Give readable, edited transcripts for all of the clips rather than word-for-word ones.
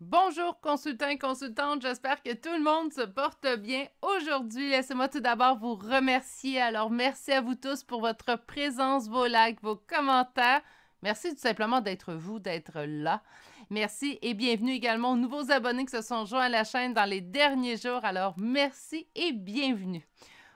Bonjour consultants et consultantes, j'espère que tout le monde se porte bien aujourd'hui. Laissez-moi tout d'abord vous remercier. Alors merci à vous tous pour votre présence, vos likes, vos commentaires. Merci tout simplement d'être vous, d'être là. Merci et bienvenue également aux nouveaux abonnés qui se sont joints à la chaîne dans les derniers jours. Alors merci et bienvenue.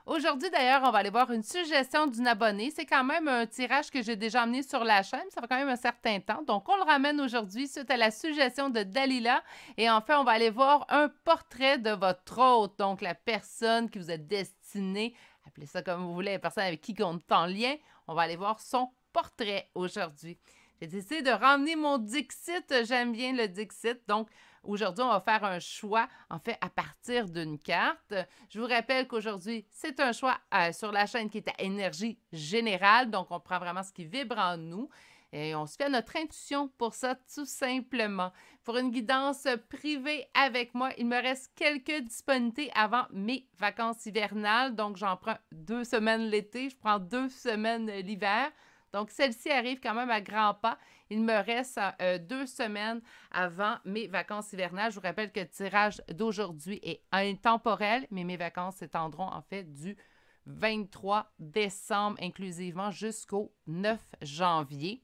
Aujourd'hui, d'ailleurs, on va aller voir une suggestion d'une abonnée. C'est quand même un tirage que j'ai déjà amené sur la chaîne. Ça fait quand même un certain temps. Donc, on le ramène aujourd'hui suite à la suggestion de Dalila. Et enfin, on va aller voir un portrait de votre hôte. Donc, la personne qui vous est destinée, appelez ça comme vous voulez, la personne avec qui on est en lien. On va aller voir son portrait aujourd'hui. J'ai décidé de ramener mon Dixit. J'aime bien le Dixit. Donc, aujourd'hui, on va faire un choix, en fait, à partir d'une carte. Je vous rappelle qu'aujourd'hui, c'est un choix sur la chaîne qui est à énergie générale. Donc, on prend vraiment ce qui vibre en nous. Et on se fait à notre intuition pour ça, tout simplement. Pour une guidance privée avec moi, il me reste quelques disponibilités avant mes vacances hivernales. Donc, j'en prends 2 semaines l'été, je prends 2 semaines l'hiver. Donc, celle-ci arrive quand même à grands pas. Il me reste 2 semaines avant mes vacances hivernales. Je vous rappelle que le tirage d'aujourd'hui est intemporel, mais mes vacances s'étendront en fait du 23 décembre inclusivement jusqu'au 9 janvier.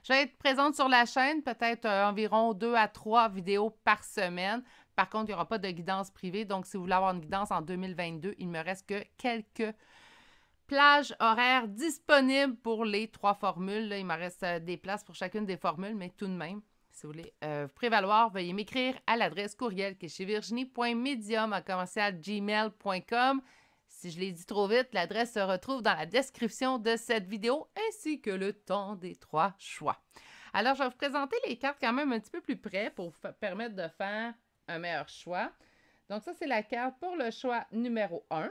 Je vais être présente sur la chaîne, peut-être environ 2 à 3 vidéos par semaine. Par contre, il n'y aura pas de guidance privée. Donc, si vous voulez avoir une guidance en 2022, il me reste que quelques plages horaires disponibles pour les 3 formules. Là, il me reste des places pour chacune des formules, mais tout de même, si vous voulez prévaloir, veuillez m'écrire à l'adresse courriel qui est chez virginie.medium@gmail.com. Si je l'ai dit trop vite, l'adresse se retrouve dans la description de cette vidéo, ainsi que le temps des 3 choix. Alors, je vais vous présenter les cartes quand même un petit peu plus près pour vous permettre de faire un meilleur choix. Donc, ça, c'est la carte pour le choix numéro 1.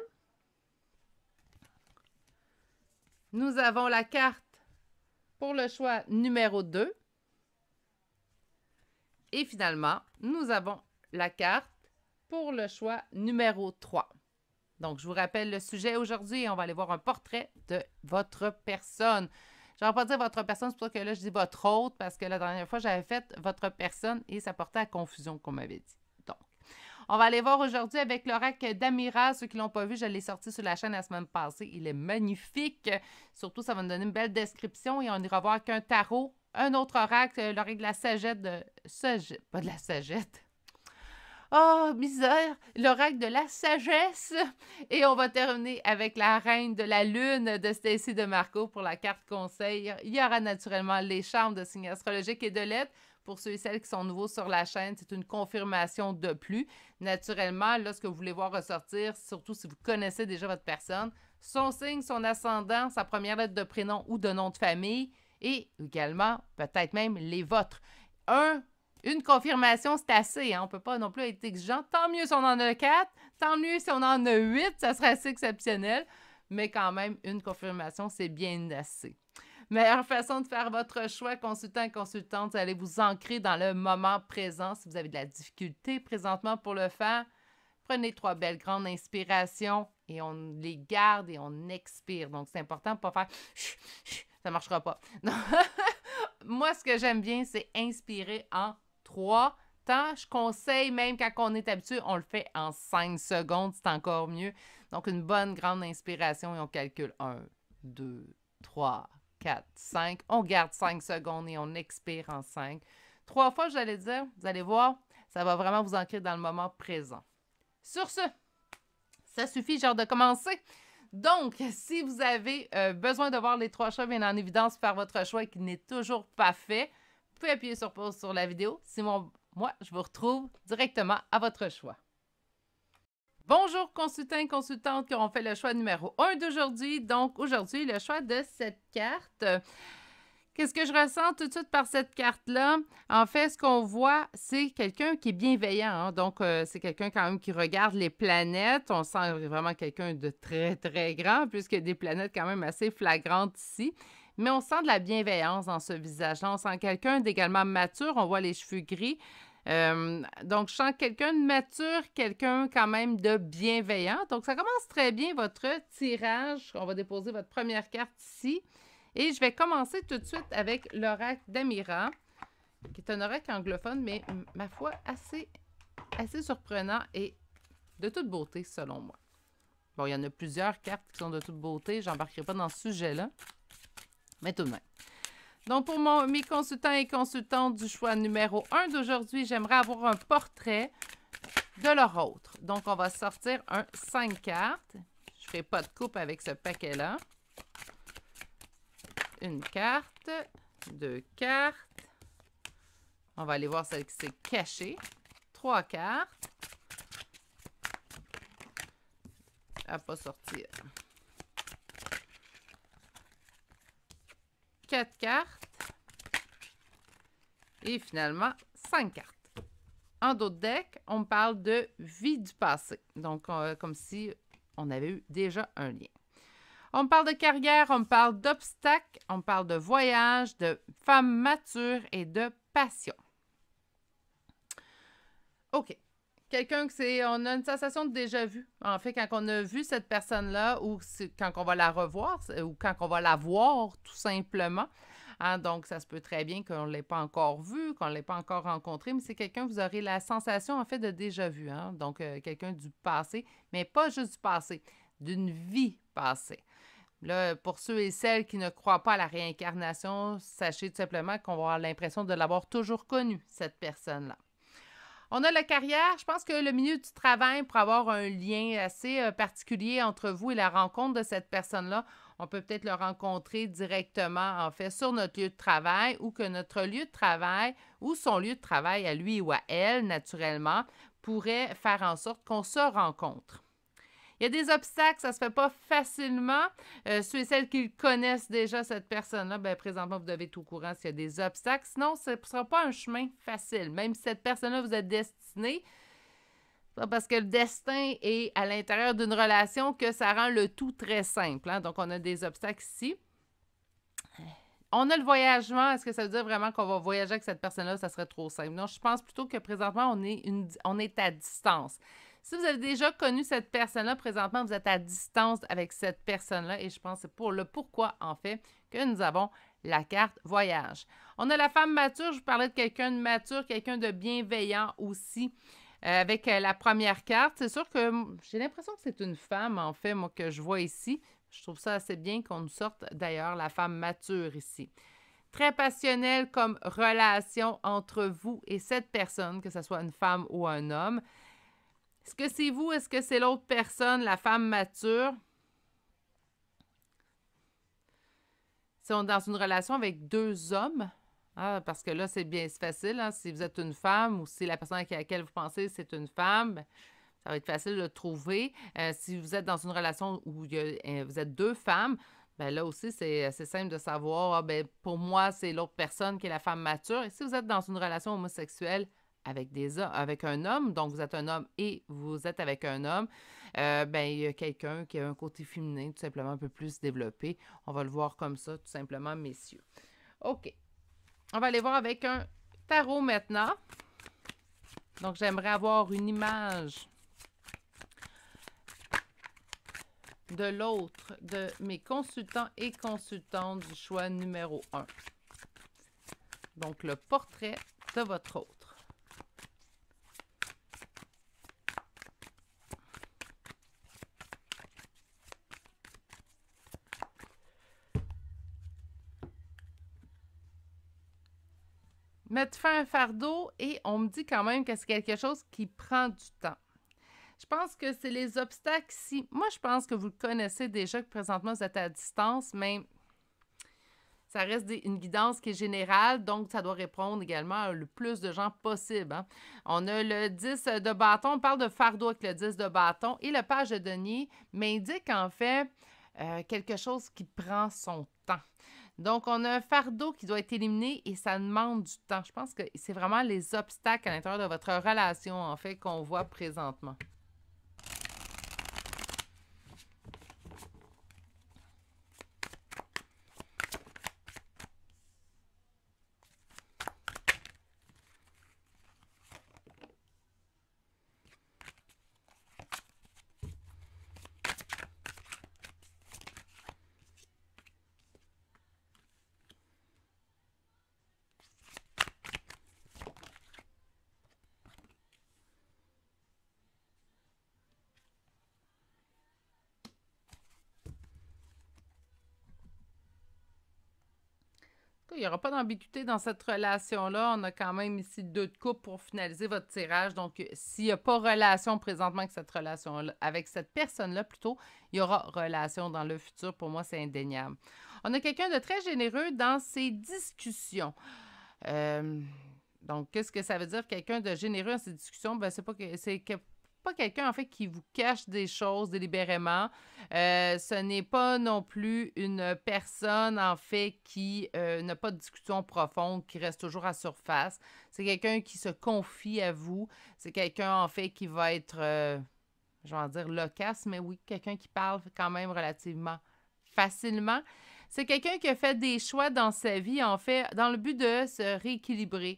Nous avons la carte pour le choix numéro 2. Et finalement, nous avons la carte pour le choix numéro 3. Donc, je vous rappelle le sujet aujourd'hui et on va aller voir un portrait de votre personne. Je ne vais pas dire votre personne, c'est pour ça que là, je dis votre hôte parce que la dernière fois, j'avais fait votre personne et ça portait à confusion, comme on m'avait dit. Donc, on va aller voir aujourd'hui avec l'oracle d'Amira. Ceux qui ne l'ont pas vu, je l'ai sorti sur la chaîne la semaine passée. Il est magnifique. Surtout, ça va nous donner une belle description et on ira voir qu'un tarot, un autre oracle, l'oracle de la sagette pas de la sagette. Oh, misère! L'oracle de la sagesse! Et on va terminer avec la reine de la lune de Stacy DeMarco pour la carte conseil. Il y aura naturellement les charmes de signes astrologiques et de lettres. Pour ceux et celles qui sont nouveaux sur la chaîne, c'est une confirmation de plus. Naturellement, là, ce que vous voulez voir ressortir, surtout si vous connaissez déjà votre personne, son signe, son ascendant, sa première lettre de prénom ou de nom de famille, et également, peut-être même, les vôtres. Une confirmation, c'est assez. Hein? On ne peut pas non plus être exigeant. Tant mieux si on en a 4, tant mieux si on en a 8, ça serait assez exceptionnel. Mais quand même, une confirmation, c'est bien assez. Meilleure façon de faire votre choix, consultant et consultante, vous allez vous ancrer dans le moment présent. Si vous avez de la difficulté présentement pour le faire, prenez 3 belles grandes inspirations et on les garde et on expire. Donc, c'est important de ne pas faire « ça ne marchera pas ». Moi, ce que j'aime bien, c'est inspirer en 3 temps. Je conseille, même quand on est habitué, on le fait en 5 secondes, c'est encore mieux. Donc, une bonne grande inspiration et on calcule 1, 2, 3, 4, 5. On garde 5 secondes et on expire en 5. 3 fois, j'allais dire, vous allez voir, ça va vraiment vous ancrer dans le moment présent. Sur ce, ça suffit, genre de commencer. Donc, si vous avez besoin de voir les 3 choix bien en évidence pour faire votre choix et qu'il n'est toujours pas fait, vous pouvez appuyer sur pause sur la vidéo. Sinon, moi, je vous retrouve directement à votre choix. Bonjour consultants et consultantes qui auront fait le choix numéro 1 d'aujourd'hui. Donc, aujourd'hui, le choix de cette carte. Qu'est-ce que je ressens tout de suite par cette carte-là? En fait, ce qu'on voit, c'est quelqu'un qui est bienveillant. Hein? Donc, c'est quelqu'un quand même qui regarde les planètes. On sent vraiment quelqu'un de très, très grand, puisqu'il y a des planètes quand même assez flagrantes ici. Mais on sent de la bienveillance dans ce visage-là. On sent quelqu'un d'également mature. On voit les cheveux gris. Donc, je sens quelqu'un de mature, quelqu'un quand même de bienveillant. Donc, ça commence très bien, votre tirage. On va déposer votre première carte ici. Et je vais commencer tout de suite avec l'oracle d'Amira. qui est un oracle anglophone, mais ma foi, assez surprenant et de toute beauté, selon moi. Bon, il y en a plusieurs cartes qui sont de toute beauté. Je n'embarquerai pas dans ce sujet-là, mais tout de même. Donc, pour mes consultants et consultantes du choix numéro 1 d'aujourd'hui, j'aimerais avoir un portrait de leur autre. Donc, on va sortir un 5 cartes. Je ne ferai pas de coupe avec ce paquet-là. Une carte, 2 cartes. On va aller voir celle qui s'est cachée. 3 cartes. Elle n'a pas sorti. 4 cartes. Et finalement, 5 cartes. En d'autres decks, on parle de vie du passé. Donc, comme si on avait eu déjà un lien. On me parle de carrière, on me parle d'obstacles, on me parle de voyage, de femme mature et de passion. OK. Quelqu'un on a une sensation de déjà-vu. En fait, quand on a vu cette personne-là ou quand on va la revoir ou quand on va la voir, tout simplement. Hein, donc, ça se peut très bien qu'on ne l'ait pas encore vu, qu'on ne l'ait pas encore rencontré, mais c'est quelqu'un, vous aurez la sensation, en fait, de déjà-vu. Hein? Donc, quelqu'un du passé, mais pas juste du passé, d'une vie passée. Là, pour ceux et celles qui ne croient pas à la réincarnation, sachez tout simplement qu'on va avoir l'impression de l'avoir toujours connue, cette personne-là. On a la carrière. Je pense que le milieu du travail, pour avoir un lien assez particulier entre vous et la rencontre de cette personne-là, on peut peut-être le rencontrer directement, en fait, sur notre lieu de travail ou que notre lieu de travail ou son lieu de travail à lui ou à elle, naturellement, pourrait faire en sorte qu'on se rencontre. Il y a des obstacles, ça ne se fait pas facilement. Ceux et celles qui connaissent déjà cette personne-là, bien, présentement, vous devez être au courant s'il y a des obstacles. Sinon, ce ne sera pas un chemin facile. Même si cette personne-là vous êtes destinée, parce que le destin est à l'intérieur d'une relation que ça rend le tout très simple. Hein? Donc, on a des obstacles ici. On a le voyagement. Est-ce que ça veut dire vraiment qu'on va voyager avec cette personne-là? Ça serait trop simple. Non, je pense plutôt que présentement, on est à distance. Si vous avez déjà connu cette personne-là, présentement, vous êtes à distance avec cette personne-là et je pense que c'est pour le pourquoi, en fait, que nous avons la carte voyage. On a la femme mature. Je vous parlais de quelqu'un de mature, quelqu'un de bienveillant aussi. Avec la première carte, c'est sûr que j'ai l'impression que c'est une femme, en fait, moi, que je vois ici. Je trouve ça assez bien qu'on nous sorte, d'ailleurs, la femme mature ici. Très passionnelle comme relation entre vous et cette personne, que ce soit une femme ou un homme. Est-ce que c'est vous? Est-ce que c'est l'autre personne, la femme mature? Si on est dans une relation avec 2 hommes, hein, parce que là, c'est facile. Hein, si vous êtes une femme ou si la personne à laquelle vous pensez, c'est une femme, bien, ça va être facile de le trouver. Si vous êtes dans une relation où vous êtes 2 femmes, bien là aussi, c'est assez simple de savoir, pour moi, c'est l'autre personne qui est la femme mature. Et si vous êtes dans une relation homosexuelle avec un homme, donc vous êtes un homme et vous êtes avec un homme, il y a quelqu'un qui a un côté féminin tout simplement un peu plus développé. On va le voir comme ça, tout simplement, messieurs. OK. On va aller voir avec un tarot maintenant. Donc, j'aimerais avoir une image de l'autre de mes consultants et consultantes du choix numéro 1. Donc, le portrait de votre autre. Mettre fin à un fardeau et on me dit quand même que c'est quelque chose qui prend du temps. Je pense que c'est les obstacles ici. Moi, je pense que vous le connaissez déjà, que présentement, vous êtes à distance, mais ça reste une guidance qui est générale, donc ça doit répondre également à le plus de gens possible. Hein. On a le 10 de bâton, on parle de fardeau avec le 10 de bâton, et le page de denier m'indique en fait quelque chose qui prend son temps. Donc, on a un fardeau qui doit être éliminé et ça demande du temps. Je pense que c'est vraiment les obstacles à l'intérieur de votre relation, en fait, qu'on voit présentement. il n'y aura pas d'ambiguïté dans cette relation-là. On a quand même ici 2 de coupe pour finaliser votre tirage. Donc, s'il n'y a pas relation présentement avec cette relation-là, avec cette personne-là plutôt, il y aura relation dans le futur. Pour moi, c'est indéniable. On a quelqu'un de très généreux dans ses discussions. Donc, qu'est-ce que ça veut dire, quelqu'un de généreux dans ses discussions? Ben, c'est pas quelqu'un, en fait, qui vous cache des choses délibérément. Ce n'est pas non plus une personne, en fait, qui n'a pas de discussion profonde, qui reste toujours à surface. C'est quelqu'un qui se confie à vous. C'est quelqu'un, en fait, qui va être, je vais en dire loquace, mais oui, quelqu'un qui parle quand même relativement facilement. C'est quelqu'un qui a fait des choix dans sa vie, en fait, dans le but de se rééquilibrer.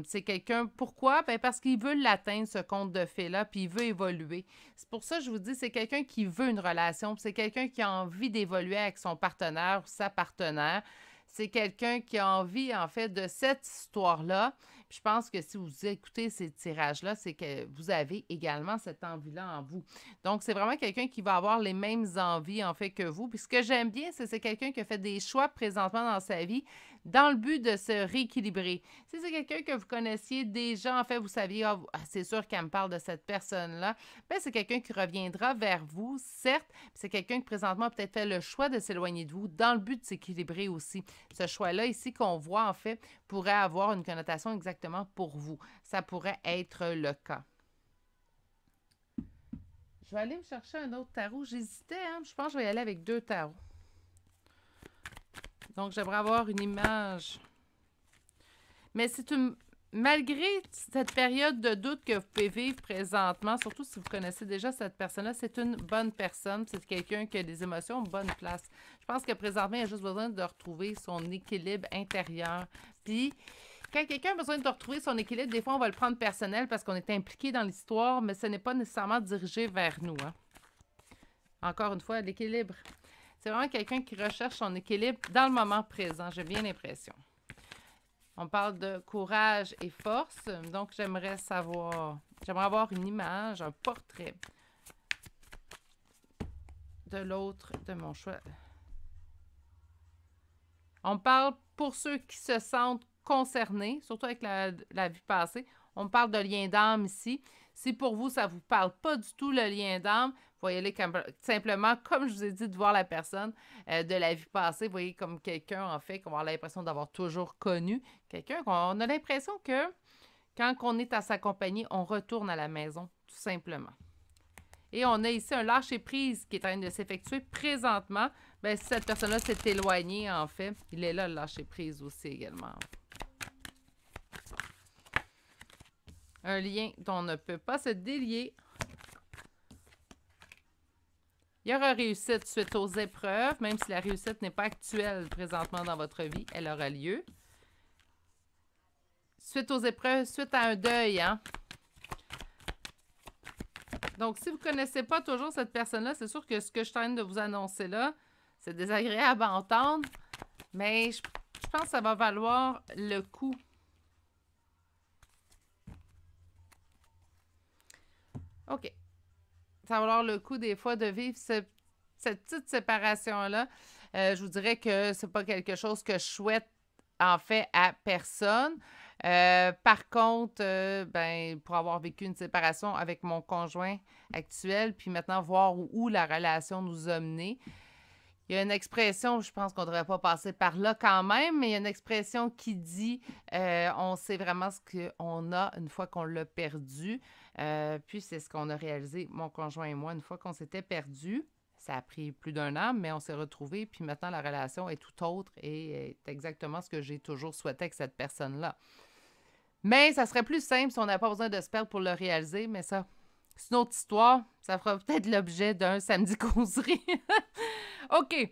C'est quelqu'un, pourquoi? Ben parce qu'il veut l'atteindre, ce conte de fées-là, puis il veut évoluer. C'est pour ça que je vous dis, c'est quelqu'un qui veut une relation, c'est quelqu'un qui a envie d'évoluer avec son partenaire ou sa partenaire. C'est quelqu'un qui a envie, en fait, de cette histoire-là. Puis je pense que si vous écoutez ces tirages-là, c'est que vous avez également cette envie-là en vous. Donc, c'est vraiment quelqu'un qui va avoir les mêmes envies, en fait, que vous. Puis ce que j'aime bien, c'est quelqu'un qui a fait des choix présentement dans sa vie dans le but de se rééquilibrer. Si c'est quelqu'un que vous connaissiez déjà, en fait, vous saviez, c'est sûr qu'elle me parle de cette personne-là, bien, c'est quelqu'un qui reviendra vers vous, certes, puis c'est quelqu'un qui présentement a peut-être fait le choix de s'éloigner de vous dans le but de s'équilibrer aussi. Ce choix-là ici qu'on voit, en fait, pourrait avoir une connotation exactement pour vous. Ça pourrait être le cas. Je vais aller me chercher un autre tarot. J'hésitais, hein? Je pense que je vais y aller avec 2 tarots. Donc, j'aimerais avoir une image. Mais c'est une... Malgré cette période de doute que vous pouvez vivre présentement, surtout si vous connaissez déjà cette personne-là, c'est une bonne personne. C'est quelqu'un qui a des émotions en bonne place. Je pense que présentement, il a juste besoin de retrouver son équilibre intérieur. Puis, quand quelqu'un a besoin de retrouver son équilibre, des fois, on va le prendre personnel parce qu'on est impliqué dans l'histoire, mais ce n'est pas nécessairement dirigé vers nous. Hein. Encore une fois, l'équilibre. C'est vraiment quelqu'un qui recherche son équilibre dans le moment présent. J'ai bien l'impression. On parle de courage et force. Donc, j'aimerais avoir une image, un portrait de l'autre de mon choix. On parle pour ceux qui se sentent concernés, surtout avec la vie passée. On parle de lien d'âme ici. Si pour vous, ça ne vous parle pas du tout, le lien d'âme, vous voyez aller simplement, comme je vous ai dit, de voir la personne de la vie passée. Vous voyez comme quelqu'un, en fait, qu'on va avoir l'impression d'avoir toujours connu. Quelqu'un qu'on a l'impression que, quand on est à sa compagnie, on retourne à la maison, tout simplement. Et on a ici un lâcher-prise qui est en train de s'effectuer présentement. Bien, si cette personne-là s'est éloignée, en fait, il est là, le lâcher-prise aussi également. Un lien dont on ne peut pas se délier. Il y aura réussite suite aux épreuves, même si la réussite n'est pas actuelle présentement dans votre vie, elle aura lieu. Suite aux épreuves, suite à un deuil, hein? Donc, si vous ne connaissez pas toujours cette personne-là, c'est sûr que ce que je suis en train de vous annoncer là, c'est désagréable à entendre, mais je pense que ça va valoir le coup. OK. Ça va valoir le coup des fois de vivre cette petite séparation-là. Je vous dirais que c'est pas quelque chose que je souhaite en fait à personne. Par contre, pour avoir vécu une séparation avec mon conjoint actuel, puis maintenant voir où la relation nous a menés, il y a une expression, je pense qu'on ne devrait pas passer par là quand même, mais il y a une expression qui dit on sait vraiment ce qu'on a une fois qu'on l'a perdu. Puis c'est ce qu'on a réalisé, mon conjoint et moi, une fois qu'on s'était perdus. Ça a pris plus d'1 an, mais on s'est retrouvés. Puis maintenant, la relation est tout autre et est exactement ce que j'ai toujours souhaité avec cette personne-là. Mais ça serait plus simple si on n'avait pas besoin de se perdre pour le réaliser, mais ça, c'est une autre histoire. Ça fera peut-être l'objet d'un samedi causerie. OK.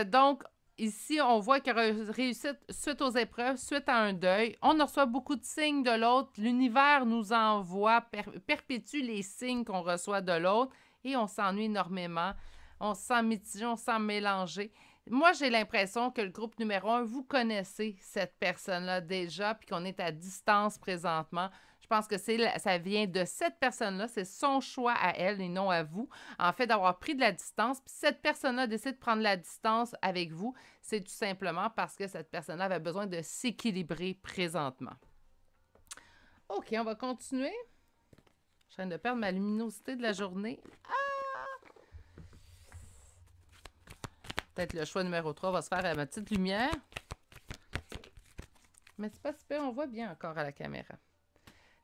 Donc, ici, on voit qu'il y a réussite suite aux épreuves, suite à un deuil. On reçoit beaucoup de signes de l'autre. L'univers nous envoie, perpétue les signes qu'on reçoit de l'autre et on s'ennuie énormément. On se sent mitigé, on se sent mélangé. Moi, j'ai l'impression que le groupe numéro 1, vous connaissez cette personne-là déjà, puis qu'on est à distance présentement. Je pense que ça vient de cette personne-là. C'est son choix à elle et non à vous. En fait, d'avoir pris de la distance. Puis cette personne-là décide de prendre la distance avec vous. C'est tout simplement parce que cette personne-là avait besoin de s'équilibrer présentement. OK, on va continuer. Je viens de perdre ma luminosité de la journée. Peut-être le choix numéro 3 va se faire à ma petite lumière. Mais c'est pas super, on voit bien encore à la caméra.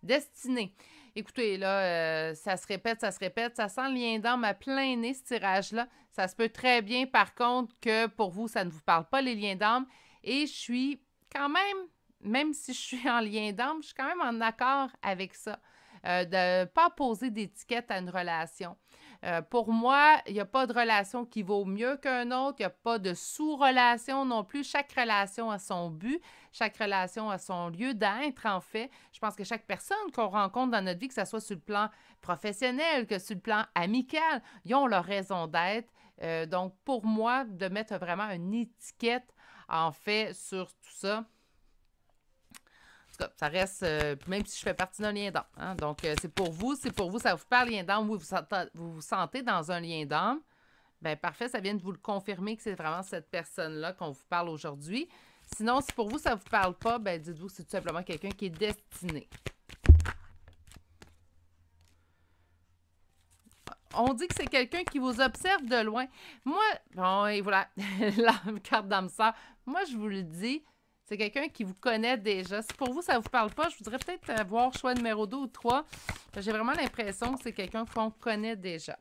Destinée. Écoutez, là, ça se répète. Ça sent le lien d'âme à plein nez, ce tirage-là. Ça se peut très bien, par contre, que pour vous, ça ne vous parle pas, les liens d'âme. Et je suis quand même si je suis en lien d'âme, je suis quand même en accord avec ça. De ne pas poser d'étiquette à une relation. Pour moi, il n'y a pas de relation qui vaut mieux qu'un autre. Il n'y a pas de sous-relation non plus. Chaque relation a son but. Chaque relation a son lieu d'être, en fait. Je pense que chaque personne qu'on rencontre dans notre vie, que ce soit sur le plan professionnel, que sur le plan amical, ils ont leur raison d'être. Donc, pour moi, de mettre vraiment une étiquette, en fait, sur tout ça, ça reste, même si je fais partie d'un lien d'âme. Hein? Donc, c'est pour vous, ça vous parle lien d'âme, vous vous sentez dans un lien d'âme, bien parfait, ça vient de vous le confirmer que c'est vraiment cette personne-là qu'on vous parle aujourd'hui. Sinon, si pour vous, ça ne vous parle pas, bien dites-vous que c'est tout simplement quelqu'un qui est destiné. On dit que c'est quelqu'un qui vous observe de loin. Moi, bon, et voilà, la carte d'âme sœur, moi, je vous le dis, c'est quelqu'un qui vous connaît déjà. Si pour vous, ça ne vous parle pas, je voudrais peut-être voir choix numéro 2 ou 3. J'ai vraiment l'impression que c'est quelqu'un qu'on connaît déjà.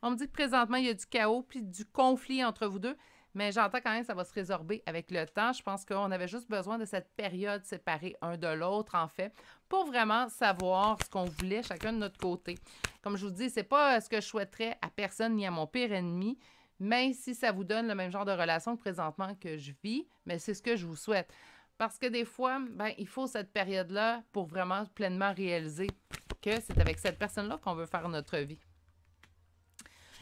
On me dit que présentement, il y a du chaos puis du conflit entre vous deux, mais j'entends quand même que ça va se résorber avec le temps. Je pense qu'on avait juste besoin de cette période séparée un de l'autre, en fait, pour vraiment savoir ce qu'on voulait chacun de notre côté. Comme je vous dis, c'est pas ce que je souhaiterais à personne ni à mon pire ennemi, mais si ça vous donne le même genre de relation que présentement que je vis, mais c'est ce que je vous souhaite. Parce que des fois, ben, il faut cette période-là pour vraiment pleinement réaliser que c'est avec cette personne-là qu'on veut faire notre vie.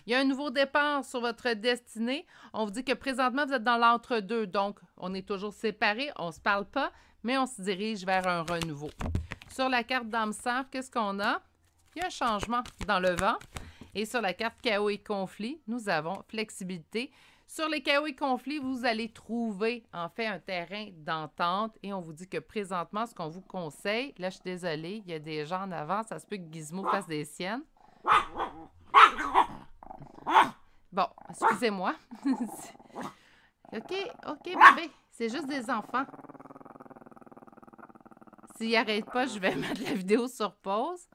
Il y a un nouveau départ sur votre destinée. On vous dit que présentement, vous êtes dans l'entre-deux. Donc, on est toujours séparés, on ne se parle pas, mais on se dirige vers un renouveau. Sur la carte d'âme sœur, qu'est-ce qu'on a? Il y a un changement dans le vent. Et sur la carte chaos et conflit, nous avons flexibilité. Sur les chaos et conflits, vous allez trouver en fait un terrain d'entente et on vous dit que présentement, ce qu'on vous conseille, là je suis désolée, il y a des gens en avant, ça se peut que Gizmo fasse des siennes. Bon, excusez-moi. OK, bébé, c'est juste des enfants. S'ils n'arrêtent pas, je vais mettre la vidéo sur pause.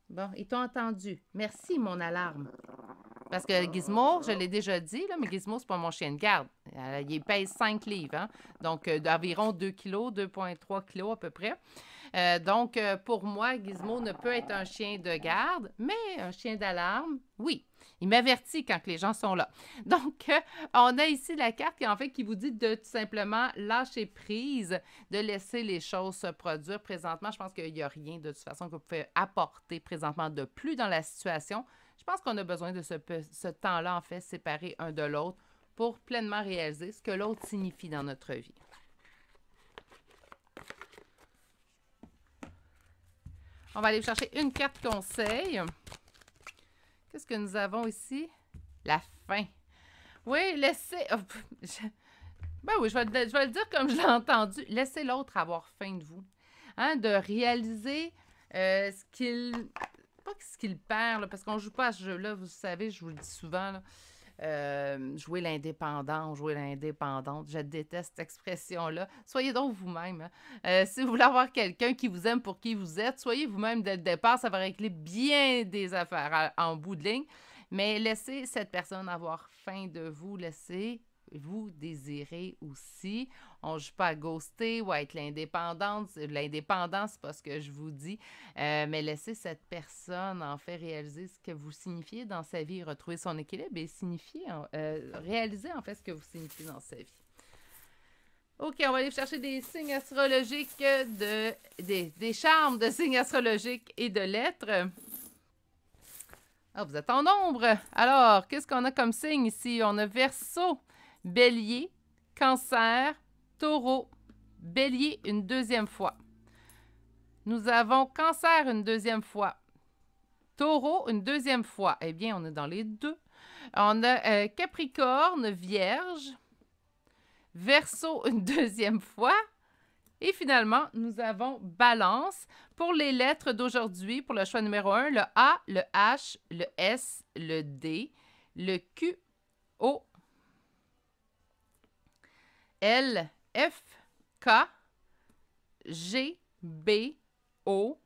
Bon, ils t'ont entendu. Merci, mon alarme. Parce que Gizmo, je l'ai déjà dit, là, mais Gizmo, c'est pas mon chien de garde. Il pèse 5 livres, hein? Donc d'environ 2 kilos, 2,3 kilos à peu près. Donc, pour moi, Gizmo ne peut être un chien de garde, mais un chien d'alarme, oui. Il m'avertit quand les gens sont là. Donc, on a ici la carte qui, en fait, qui vous dit de tout simplement lâcher prise, de laisser les choses se produire. Présentement, je pense qu'il n'y a rien de toute façon que vous pouvez apporter présentement de plus dans la situation. Je pense qu'on a besoin de ce temps-là, en fait, séparé un de l'autre pour pleinement réaliser ce que l'autre signifie dans notre vie. On va aller chercher une carte conseil. Qu'est-ce que nous avons ici? La fin. Oui, laissez... Oh, ben oui, je vais le dire comme je l'ai entendu. Laissez l'autre avoir faim de vous. Hein, de réaliser ce qu'il... Pas ce qu'il perd, là, parce qu'on ne joue pas à ce jeu-là, vous savez, je vous le dis souvent, là. Jouer l'indépendant, jouer l'indépendante. Je déteste cette expression-là. Soyez donc vous-même. Hein. Si vous voulez avoir quelqu'un qui vous aime pour qui vous êtes, soyez vous-même dès le départ. Ça va régler bien des affaires en bout de ligne. Mais laissez cette personne avoir faim de vous. Laissez-vous désirer aussi. On ne joue pas à ghoster ou à être l'indépendante. L'indépendance, c'est pas ce que je vous dis. Mais laissez cette personne, en fait, réaliser ce que vous signifiez dans sa vie, retrouver son équilibre et réaliser, en fait, ce que vous signifiez dans sa vie. OK, on va aller chercher des signes astrologiques, des charmes de signes astrologiques et de lettres. Ah, vous êtes en nombre. Alors, qu'est-ce qu'on a comme signe ici? On a Verseau, Bélier, Cancer, Taureau, Bélier une deuxième fois. Nous avons Cancer une deuxième fois. Taureau une deuxième fois. Eh bien, on est dans les deux. On a Capricorne, Vierge. Verseau une deuxième fois. Et finalement, nous avons Balance. Pour les lettres d'aujourd'hui, pour le choix numéro 1, le A, le H, le S, le D, le Q, O, L, F, K, G, B, O,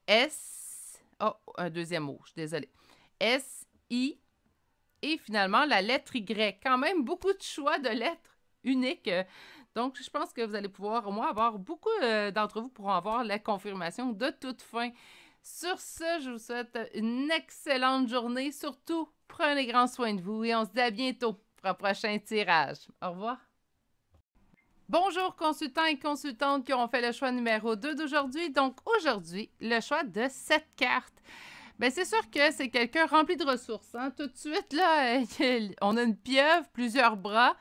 S, oh, un deuxième O, je suis désolée, S, I, et finalement la lettre Y. Quand même beaucoup de choix de lettres uniques. Donc, je pense que vous allez pouvoir, au moins, avoir beaucoup d'entre vous pourront avoir la confirmation de toute fin. Sur ce, je vous souhaite une excellente journée. Surtout, prenez grand soin de vous et on se dit à bientôt pour un prochain tirage. Au revoir. Bonjour consultants et consultantes qui ont fait le choix numéro 2 d'aujourd'hui. Donc, aujourd'hui, le choix de 7 cartes. Bien, c'est sûr que c'est quelqu'un rempli de ressources. Hein? Tout de suite, là, on a une pieuvre, plusieurs bras.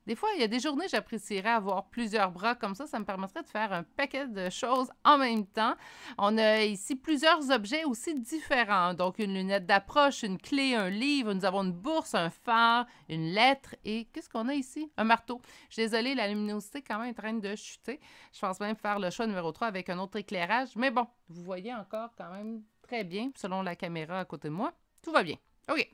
Des fois, il y a des journées, j'apprécierais avoir plusieurs bras comme ça. Ça me permettrait de faire un paquet de choses en même temps. On a ici plusieurs objets aussi différents. Donc, une lunette d'approche, une clé, un livre. Nous avons une bourse, un phare, une lettre et qu'est-ce qu'on a ici? Un marteau. Je suis désolée, la luminosité quand même est en train de chuter. Je pense même faire le choix numéro 3 avec un autre éclairage. Mais bon, vous voyez encore quand même très bien selon la caméra à côté de moi. Tout va bien. OK.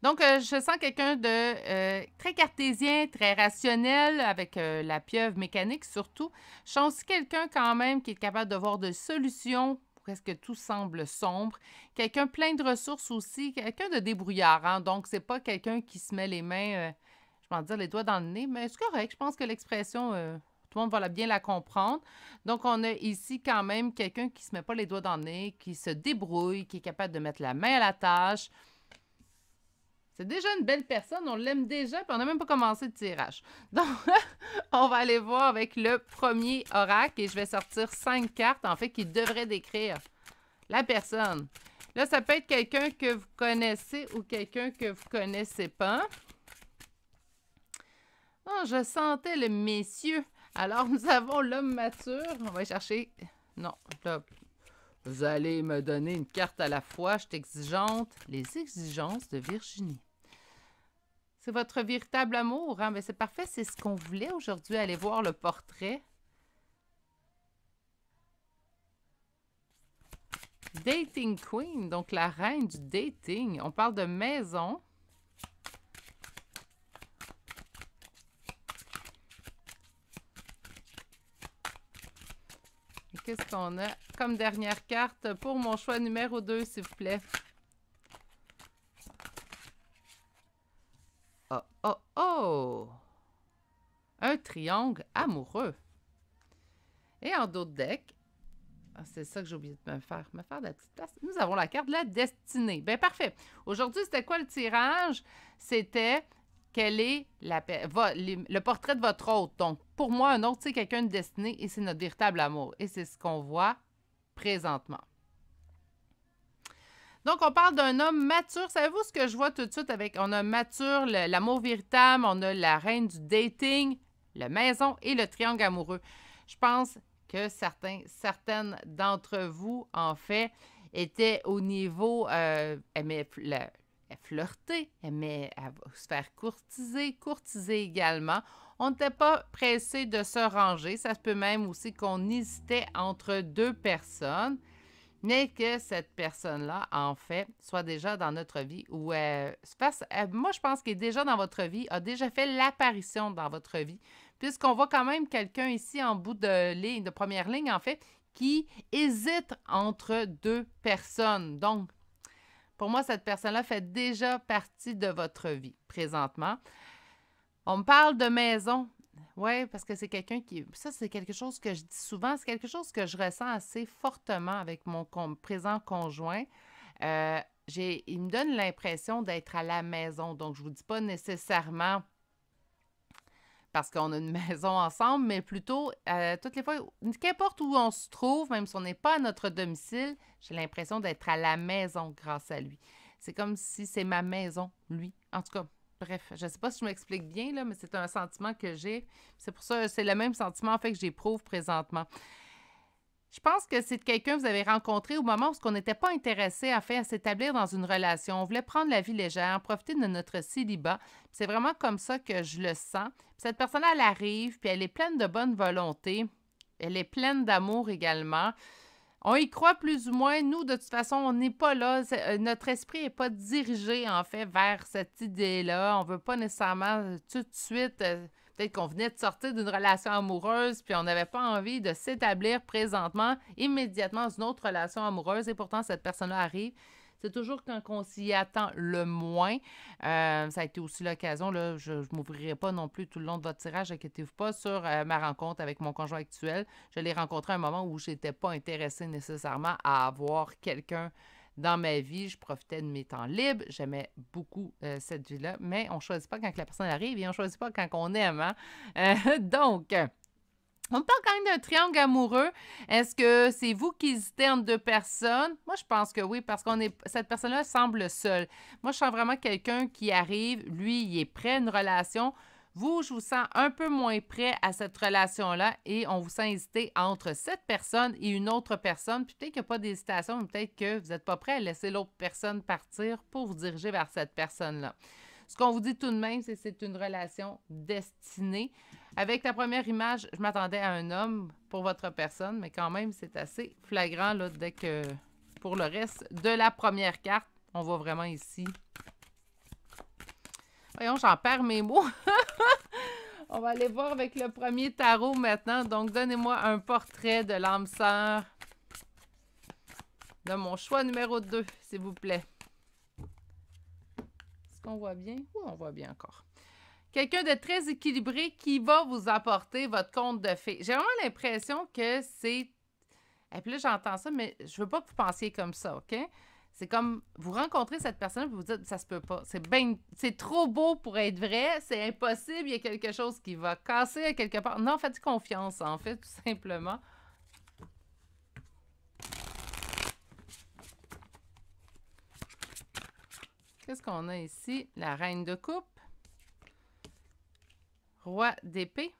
Donc, je sens quelqu'un de très cartésien, très rationnel, avec la pieuvre mécanique surtout. Je sens aussi quelqu'un quand même qui est capable de voir des solutions presque tout semble sombre. Quelqu'un plein de ressources aussi, quelqu'un de débrouillard. Hein? Donc, c'est pas quelqu'un qui se met les mains, je vais en dire les doigts dans le nez, mais c'est correct. Je pense que l'expression, tout le monde va bien la comprendre. Donc, on a ici quand même quelqu'un qui se met pas les doigts dans le nez, qui se débrouille, qui est capable de mettre la main à la tâche. C'est déjà une belle personne, on l'aime déjà, puis on n'a même pas commencé le tirage. Donc, on va aller voir avec le premier oracle et je vais sortir 5 cartes, en fait, qui devraient décrire la personne. Là, ça peut être quelqu'un que vous connaissez ou quelqu'un que vous ne connaissez pas. Oh, je sentais le messieurs. Alors, nous avons l'homme mature. On va chercher... Non, là... Vous allez me donner une carte à la fois. Je suis exigeante. Les exigences de Virginie. C'est votre véritable amour, hein? Mais c'est parfait, c'est ce qu'on voulait aujourd'hui, aller voir le portrait. Dating Queen, donc la reine du dating. On parle de maison. Et qu'est-ce qu'on a comme dernière carte pour mon choix numéro 2, s'il vous plaît? Oh, oh, oh! Un triangle amoureux. Et en dos de deck, c'est ça que j'ai oublié de me faire de la petite place. Nous avons la carte de la destinée. Bien, parfait. Aujourd'hui, c'était quoi le tirage? C'était quel est le portrait de votre hôte. Donc, pour moi, un autre, c'est quelqu'un de destiné et c'est notre véritable amour. Et c'est ce qu'on voit présentement. Donc, on parle d'un homme mature. Savez-vous ce que je vois tout de suite avec... On a mature, l'amour véritable, on a la reine du dating, la maison et le triangle amoureux. Je pense que certaines d'entre vous, en fait, étaient au niveau... aimaient flirter, aimaient se faire courtiser également. On n'était pas pressé de se ranger. Ça se peut même aussi qu'on hésitait entre deux personnes. Mais que cette personne-là, en fait, soit déjà dans notre vie ou moi, je pense qu'il est déjà dans votre vie, a déjà fait l'apparition dans votre vie, puisqu'on voit quand même quelqu'un ici en bout de ligne, de première ligne, en fait, qui hésite entre deux personnes. Donc, pour moi, cette personne-là fait déjà partie de votre vie présentement. On me parle de maison. Oui, parce que c'est quelqu'un qui... Ça, c'est quelque chose que je dis souvent. C'est quelque chose que je ressens assez fortement avec mon présent conjoint. Il me donne l'impression d'être à la maison. Donc, je ne vous dis pas nécessairement parce qu'on a une maison ensemble, mais plutôt, toutes les fois, qu'importe où on se trouve, même si on n'est pas à notre domicile, j'ai l'impression d'être à la maison grâce à lui. C'est comme si c'est ma maison, lui. En tout cas, bref, je ne sais pas si je m'explique bien, là, mais c'est un sentiment que j'ai. C'est pour ça, c'est le même sentiment, en fait, que j'éprouve présentement. Je pense que c'est quelqu'un que vous avez rencontré au moment où on n'était pas intéressé à s'établir dans une relation. On voulait prendre la vie légère, profiter de notre célibat. C'est vraiment comme ça que je le sens. Puis cette personne-là, elle arrive, puis elle est pleine de bonne volonté. Elle est pleine d'amour également. On y croit plus ou moins. Nous, de toute façon, on n'est pas là. Notre esprit n'est pas dirigé, en fait, vers cette idée-là. On ne veut pas nécessairement tout de suite... Peut-être qu'on venait de sortir d'une relation amoureuse, puis on n'avait pas envie de s'établir présentement, immédiatement dans une autre relation amoureuse, et pourtant cette personne-là arrive. C'est toujours quand on s'y attend le moins. Ça a été aussi l'occasion, là, je ne m'ouvrirai pas non plus tout le long de votre tirage, inquiétez-vous pas, sur ma rencontre avec mon conjoint actuel. Je l'ai rencontré à un moment où je n'étais pas intéressée nécessairement à avoir quelqu'un dans ma vie. Je profitais de mes temps libres. J'aimais beaucoup cette vie-là. Mais on ne choisit pas quand la personne arrive et on ne choisit pas quand on aime. Hein? Donc, on parle quand même d'un triangle amoureux. Est-ce que c'est vous qui hésitez entre deux personnes? Moi, je pense que oui, parce que cette personne-là semble seule. Moi, je sens vraiment quelqu'un qui arrive. Lui, il est prêt à une relation. Vous, je vous sens un peu moins prêt à cette relation-là et on vous sent hésiter entre cette personne et une autre personne. Puis peut-être qu'il n'y a pas d'hésitation, mais peut-être que vous n'êtes pas prêt à laisser l'autre personne partir pour vous diriger vers cette personne-là. Ce qu'on vous dit tout de même, c'est que c'est une relation destinée. Avec la première image, je m'attendais à un homme pour votre personne, mais quand même, c'est assez flagrant là, dès que pour le reste de la première carte, on voit vraiment ici. Voyons, j'en perds mes mots. On va aller voir avec le premier tarot maintenant. Donc, donnez-moi un portrait de l'âme sœur de mon choix numéro 2, s'il vous plaît. Est-ce qu'on voit bien? Oui, on voit bien encore. Quelqu'un de très équilibré qui va vous apporter votre conte de fées. J'ai vraiment l'impression que c'est... Et puis là, j'entends ça, mais je veux pas que vous pensiez comme ça, OK? C'est comme, vous rencontrez cette personne et vous vous dites, ça se peut pas. C'est trop beau pour être vrai, c'est impossible, il y a quelque chose qui va casser à quelque part. Non, faites confiance, en fait, tout simplement. Qu'est-ce qu'on a ici? La reine de coupe. Roi d'épée.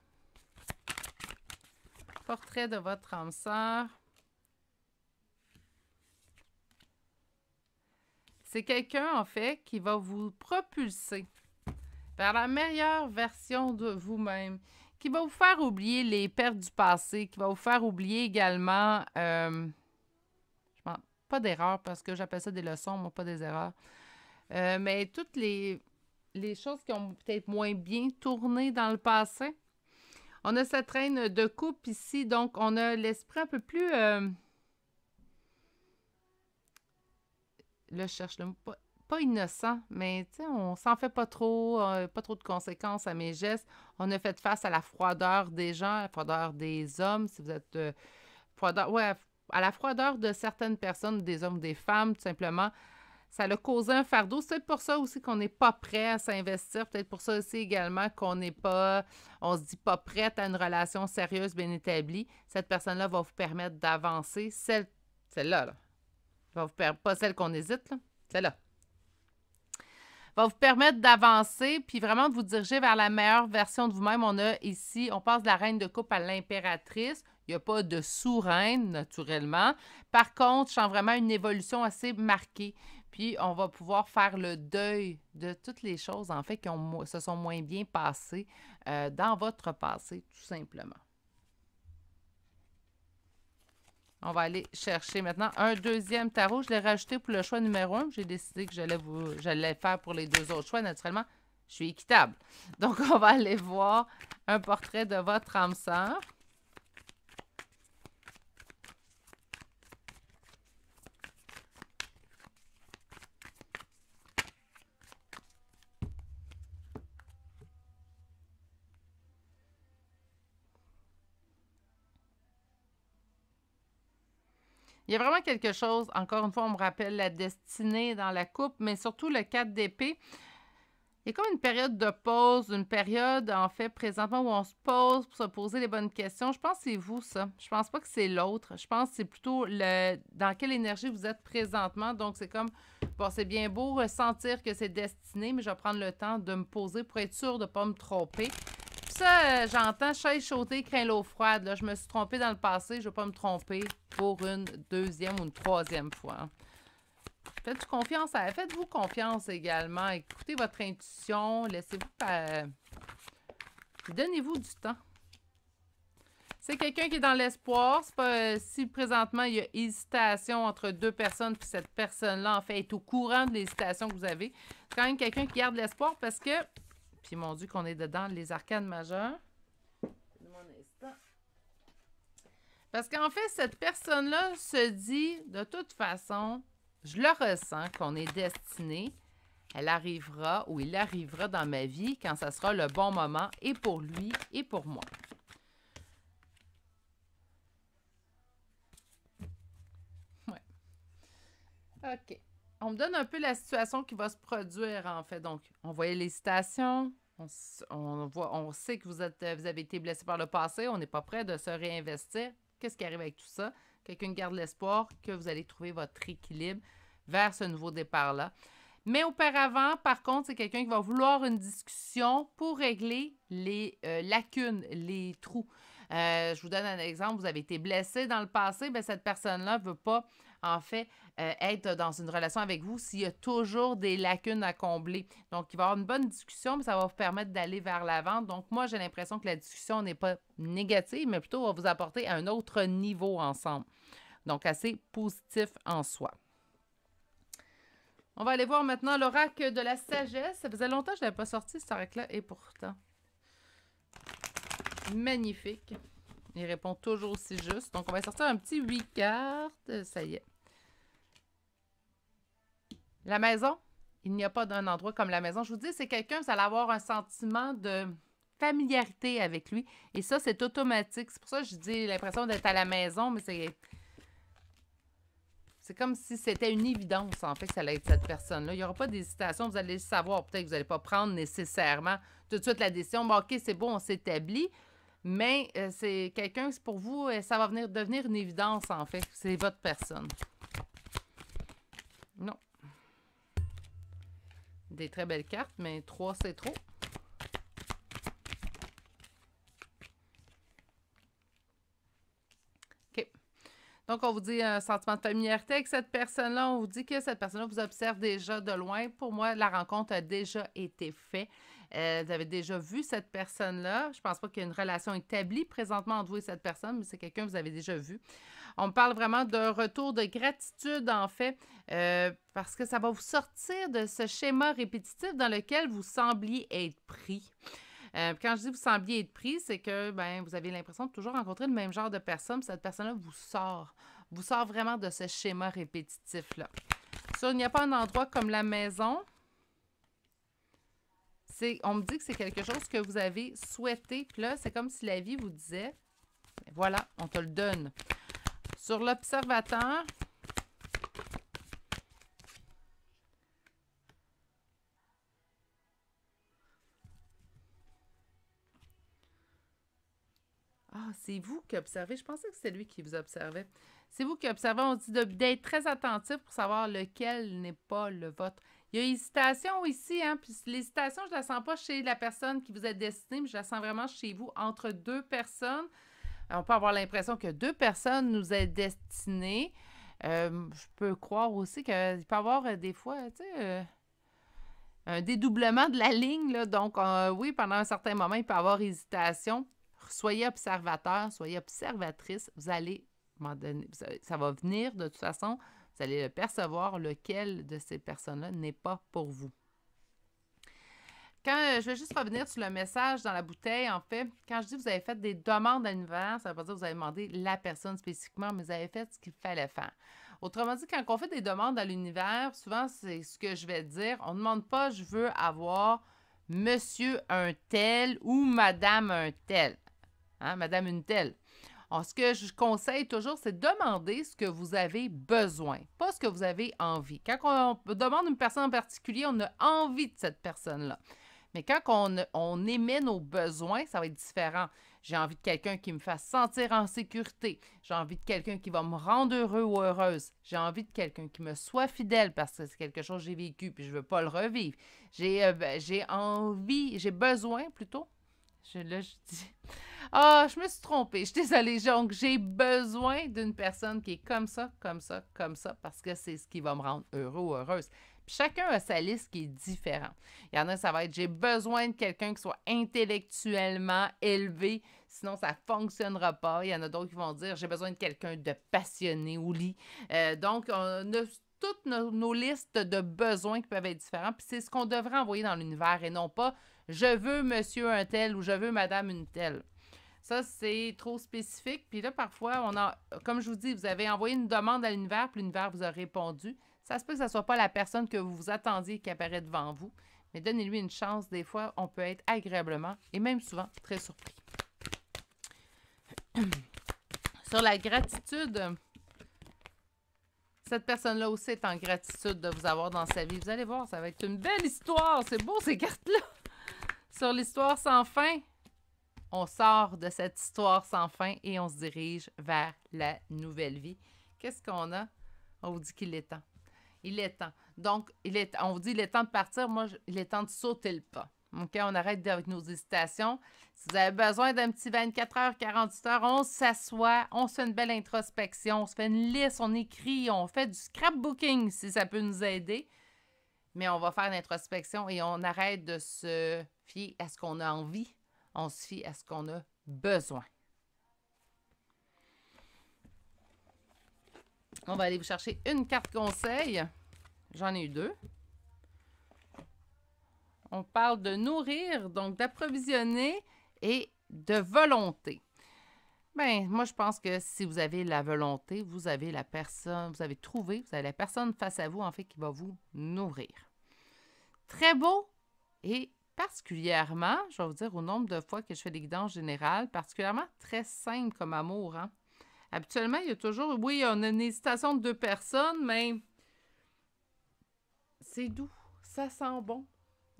Portrait de votre âme sœur. C'est quelqu'un, en fait, qui va vous propulser vers la meilleure version de vous-même, qui va vous faire oublier les pertes du passé, qui va vous faire oublier également, pas d'erreurs, parce que j'appelle ça des leçons, moi, pas des erreurs, mais toutes les choses qui ont peut-être moins bien tourné dans le passé. On a cette reine de coupe ici, donc on a l'esprit un peu plus... Là, je cherche le mot, pas innocent, mais tu sais, on s'en fait pas trop de conséquences à mes gestes. On a fait face à la froideur des gens, à la froideur des hommes, si vous êtes à la froideur de certaines personnes, des hommes ou des femmes, tout simplement. Ça a causé un fardeau. C'est peut-être pour ça aussi qu'on n'est pas prêt à s'investir. Peut-être pour ça aussi également qu'on n'est pas, on se dit pas prête à une relation sérieuse, bien établie. Cette personne-là va vous permettre d'avancer. Celle-là, là. Va vous pas celle qu'on hésite, là. Celle-là. Va vous permettre d'avancer puis vraiment de vous diriger vers la meilleure version de vous-même. On a ici, on passe de la reine de coupe à l'impératrice. Il n'y a pas de sous-reine, naturellement. Par contre, je sens vraiment une évolution assez marquée. Puis, on va pouvoir faire le deuil de toutes les choses, en fait, qui se sont moins bien passées dans votre passé, tout simplement. On va aller chercher maintenant un deuxième tarot. Je l'ai rajouté pour le choix numéro 1. J'ai décidé que j'allais faire pour les deux autres choix. Naturellement, je suis équitable. Donc, on va aller voir un portrait de votre âme sœur. Il y a vraiment quelque chose, encore une fois, on me rappelle la destinée dans la coupe, mais surtout le 4 d'épée. Il y a comme une période de pause, une période, en fait, présentement, où on se pose pour se poser les bonnes questions. Je pense que c'est vous, ça. Je pense pas que c'est l'autre. Je pense que c'est plutôt dans quelle énergie vous êtes présentement. Donc, c'est comme, bon, c'est bien beau ressentir que c'est destiné, mais je vais prendre le temps de me poser pour être sûre de ne pas me tromper. Puis ça, j'entends chaise chauffée, craint l'eau froide. Là. Je me suis trompée dans le passé, je ne vais pas me tromper pour une deuxième ou une troisième fois. Faites-vous confiance également. Écoutez votre intuition, laissez-vous... Donnez-vous du temps. C'est quelqu'un qui est dans l'espoir. C'est pas si présentement il y a hésitation entre deux personnes, puis cette personne-là, en fait, est au courant de l'hésitation que vous avez. C'est quand même quelqu'un qui garde l'espoir parce que... Puis mon Dieu qu'on est dedans, les arcanes majeures. Mon instant. Parce qu'en fait, cette personne-là se dit, de toute façon, je le ressens, qu'on est destiné. Elle arrivera ou il arrivera dans ma vie quand ça sera le bon moment et pour lui et pour moi. OK. On me donne un peu la situation qui va se produire, en fait. Donc, on voyait l'hésitation. On sait que vous avez été blessé par le passé. On n'est pas prêt de se réinvestir. Qu'est-ce qui arrive avec tout ça? Quelqu'un garde l'espoir que vous allez trouver votre équilibre vers ce nouveau départ-là. Mais auparavant, par contre, c'est quelqu'un qui va vouloir une discussion pour régler les lacunes, les trous. Je vous donne un exemple. Vous avez été blessé dans le passé. Bien, cette personne-là ne veut pas, en fait, être dans une relation avec vous s'il y a toujours des lacunes à combler. Donc, il va y avoir une bonne discussion, mais ça va vous permettre d'aller vers l'avant. Donc, moi, j'ai l'impression que la discussion n'est pas négative, mais plutôt va vous apporter à un autre niveau ensemble. Donc, assez positif en soi. On va aller voir maintenant l'oracle de la sagesse. Ça faisait longtemps que je n'avais pas sorti cet oracle-là, et pourtant, magnifique. Il répond toujours aussi juste. Donc, on va sortir un petit 8 cartes. Ça y est. La maison, il n'y a pas d'un endroit comme la maison. Je vous dis, c'est quelqu'un, vous allez avoir un sentiment de familiarité avec lui. Et ça, c'est automatique. C'est pour ça que je dis l'impression d'être à la maison, mais c'est comme si c'était une évidence, en fait, que ça allait être cette personne-là. Il n'y aura pas d'hésitation, vous allez le savoir. Peut-être que vous n'allez pas prendre nécessairement tout de suite la décision. Bon, OK, c'est bon, on s'établit. Mais c'est quelqu'un, c'est pour vous, ça va devenir une évidence, en fait. C'est votre personne. Non. Des très belles cartes, mais 3, c'est trop. OK. Donc, on vous dit un sentiment de familiarité avec cette personne-là. On vous dit que cette personne-là vous observe déjà de loin. Pour moi, la rencontre a déjà été faite. Vous avez déjà vu cette personne-là. Je ne pense pas qu'il y ait une relation établie présentement entre vous et cette personne, mais c'est quelqu'un que vous avez déjà vu. On me parle vraiment d'un retour de gratitude, en fait, parce que ça va vous sortir de ce schéma répétitif dans lequel vous sembliez être pris. Quand je dis vous sembliez être pris, c'est que vous avez l'impression de toujours rencontrer le même genre de personne, puis cette personne-là vous sort vraiment de ce schéma répétitif-là. Il n'y a pas un endroit comme la maison. On me dit que c'est quelque chose que vous avez souhaité. Puis là, c'est comme si la vie vous disait, voilà, on te le donne. Sur l'observateur, c'est vous qui observez. Je pensais que c'était lui qui vous observait. C'est vous qui observez. On dit d'être très attentif pour savoir lequel n'est pas le vôtre. Il y a hésitation ici, hein, puis l'hésitation, je ne la sens pas chez la personne qui vous est destinée, mais je la sens vraiment chez vous, entre deux personnes. On peut avoir l'impression que deux personnes nous est destinées. Je peux croire aussi qu'il peut y avoir des fois, tu sais, un dédoublement de la ligne, là. Donc, oui, pendant un certain moment, il peut y avoir hésitation. Soyez observateur, soyez observatrice. Vous allez, ça va venir de toute façon. Vous allez le percevoir, lequel de ces personnes-là n'est pas pour vous. Je vais juste revenir sur le message dans la bouteille, en fait, quand je dis que vous avez fait des demandes à l'univers, ça ne veut pas dire que vous avez demandé la personne spécifiquement, mais vous avez fait ce qu'il fallait faire. Autrement dit, quand on fait des demandes à l'univers, souvent, c'est ce que je vais dire, on ne demande pas « je veux avoir monsieur un tel » ou « madame un tel ». Hein, madame une telle. Alors, ce que je conseille toujours, c'est demander ce que vous avez besoin, pas ce que vous avez envie. Quand on demande une personne en particulier, on a envie de cette personne-là. Mais quand on émet nos besoins, ça va être différent. J'ai envie de quelqu'un qui me fasse sentir en sécurité. J'ai envie de quelqu'un qui va me rendre heureux ou heureuse. J'ai envie de quelqu'un qui me soit fidèle parce que c'est quelque chose que j'ai vécu puis je ne veux pas le revivre. J'ai besoin plutôt Là, je dis... Ah, je me suis trompée. Je suis désolée. Donc, j'ai besoin d'une personne qui est comme ça, comme ça, comme ça, parce que c'est ce qui va me rendre heureux ou heureuse. Puis chacun a sa liste qui est différente. Il y en a, ça va être, j'ai besoin de quelqu'un qui soit intellectuellement élevé, sinon ça ne fonctionnera pas. Il y en a d'autres qui vont dire, j'ai besoin de quelqu'un de passionné au lit. Donc, on a toutes nos listes de besoins qui peuvent être différents. Puis c'est ce qu'on devrait envoyer dans l'univers et non pas, je veux monsieur un tel ou je veux madame une telle. Ça, c'est trop spécifique. Puis là, parfois, comme je vous dis, vous avez envoyé une demande à l'univers, puis l'univers vous a répondu. Ça se peut que ce ne soit pas la personne que vous vous attendiez qui apparaît devant vous, mais donnez-lui une chance. Des fois, on peut être agréablement et même souvent très surpris. Sur la gratitude, cette personne-là aussi est en gratitude de vous avoir dans sa vie. Vous allez voir, ça va être une belle histoire. C'est beau, ces cartes-là. Sur l'histoire sans fin, on sort de cette histoire sans fin et on se dirige vers la nouvelle vie. Qu'est-ce qu'on a? On vous dit qu'il est temps. Il est temps. Donc, on vous dit qu'il est temps de partir. Moi, il est temps de sauter le pas. OK? On arrête avec nos hésitations. Si vous avez besoin d'un petit 24 heures, 48 heures, on s'assoit, on se fait une belle introspection, on se fait une liste, on écrit, on fait du scrapbooking si ça peut nous aider. Mais on va faire l'introspection et on arrête de se fier à ce qu'on a envie. On se fie à ce qu'on a besoin. On va aller vous chercher une carte conseil. J'en ai eu 2. On parle de nourrir, donc d'approvisionner et de volonté. Bien, moi, je pense que si vous avez la volonté, vous avez la personne, vous avez trouvé, vous avez la personne face à vous, en fait, qui va vous nourrir. Très beau et particulièrement, je vais vous dire au nombre de fois que je fais des guidances générales, particulièrement très simple comme amour. Hein? Habituellement, il y a toujours, oui, on a une hésitation de 2 personnes, mais c'est doux, ça sent bon.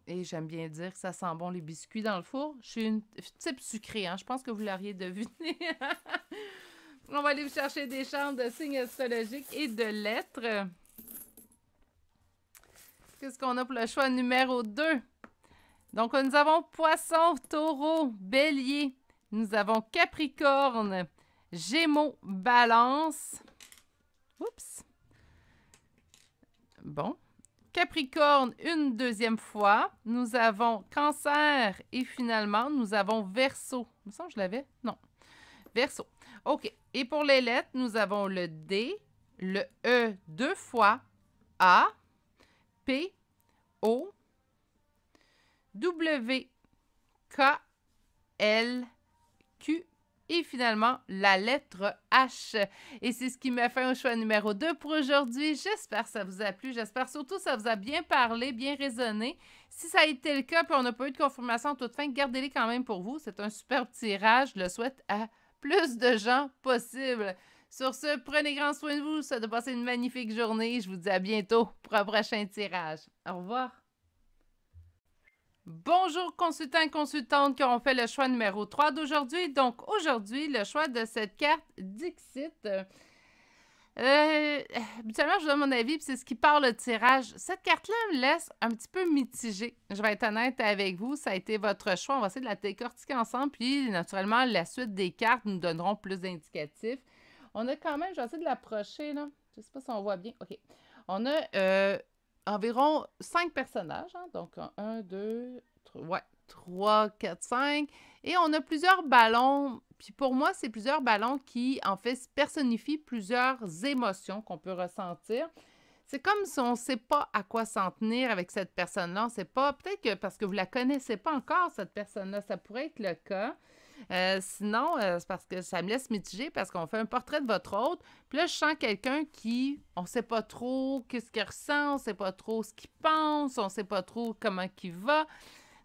Et j'aime bien dire que ça sent bon les biscuits dans le four. Je suis une type sucré, hein? Je pense que vous l'auriez deviné. On va aller vous chercher des chantes de signes astrologiques et de lettres. Qu'est-ce qu'on a pour le choix numéro 2? Donc, nous avons Poisson, Taureau, Bélier. Nous avons Capricorne, Gémeaux, Balance. Oups. Bon. Capricorne, une deuxième fois. Nous avons Cancer et finalement, nous avons Verseau. Il me semble que je l'avais? Non. Verseau. OK. Et pour les lettres, nous avons le D, le E 2 fois, A, P, O, W, K, L, Q et finalement la lettre H. Et c'est ce qui m'a fait un choix numéro 2 pour aujourd'hui. J'espère que ça vous a plu. J'espère surtout que ça vous a bien parlé, bien résonné. Si ça a été le cas, puis on n'a pas eu de confirmation à toute fin, gardez-les quand même pour vous. C'est un superbe tirage. Je le souhaite à plus de gens possible. Sur ce, prenez grand soin de vous. Ça de passer une magnifique journée. Je vous dis à bientôt pour un prochain tirage. Au revoir. Bonjour consultants et consultantes qui ont fait le choix numéro 3 d'aujourd'hui. Donc aujourd'hui, le choix de cette carte Dixit. Habituellement, je vous donne mon avis, puis c'est ce qui part le tirage. Cette carte-là me laisse un petit peu mitigée. Je vais être honnête avec vous, ça a été votre choix. On va essayer de la décortiquer ensemble, puis naturellement, la suite des cartes nous donneront plus d'indicatifs. On a quand même, je vais essayer de l'approcher, là. Je ne sais pas si on voit bien. OK. On a environ 5 personnages. Hein? Donc, 1, 2, 3, 4, 5. Et on a plusieurs ballons. Puis pour moi, c'est plusieurs ballons qui, en fait, personnifient plusieurs émotions qu'on peut ressentir. C'est comme si on ne sait pas à quoi s'en tenir avec cette personne-là. On sait pas, peut-être que parce que vous ne la connaissez pas encore, cette personne-là, ça pourrait être le cas. Sinon, c'est parce que ça me laisse mitigée parce qu'on fait un portrait de votre hôte. Puis là, je sens quelqu'un qui, on ne sait pas trop qu'est-ce qu'il ressent, on ne sait pas trop ce qu'il pense, on ne sait pas trop comment il va.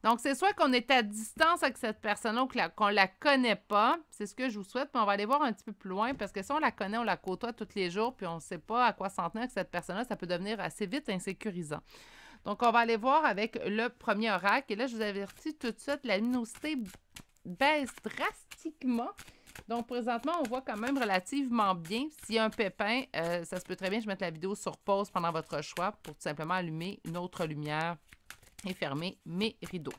Donc, c'est soit qu'on est à distance avec cette personne-là ou qu'on ne la connaît pas. C'est ce que je vous souhaite, mais on va aller voir un petit peu plus loin parce que si on la connaît, on la côtoie tous les jours, puis on ne sait pas à quoi s'en tenir avec cette personne-là, ça peut devenir assez vite insécurisant. Donc, on va aller voir avec le premier oracle. Et là, je vous avertis tout de suite, la luminosité baisse drastiquement. Donc, présentement, on voit quand même relativement bien. S'il y a un pépin, ça se peut très bien que je mette la vidéo sur pause pendant votre choix pour tout simplement allumer une autre lumière et fermer mes rideaux.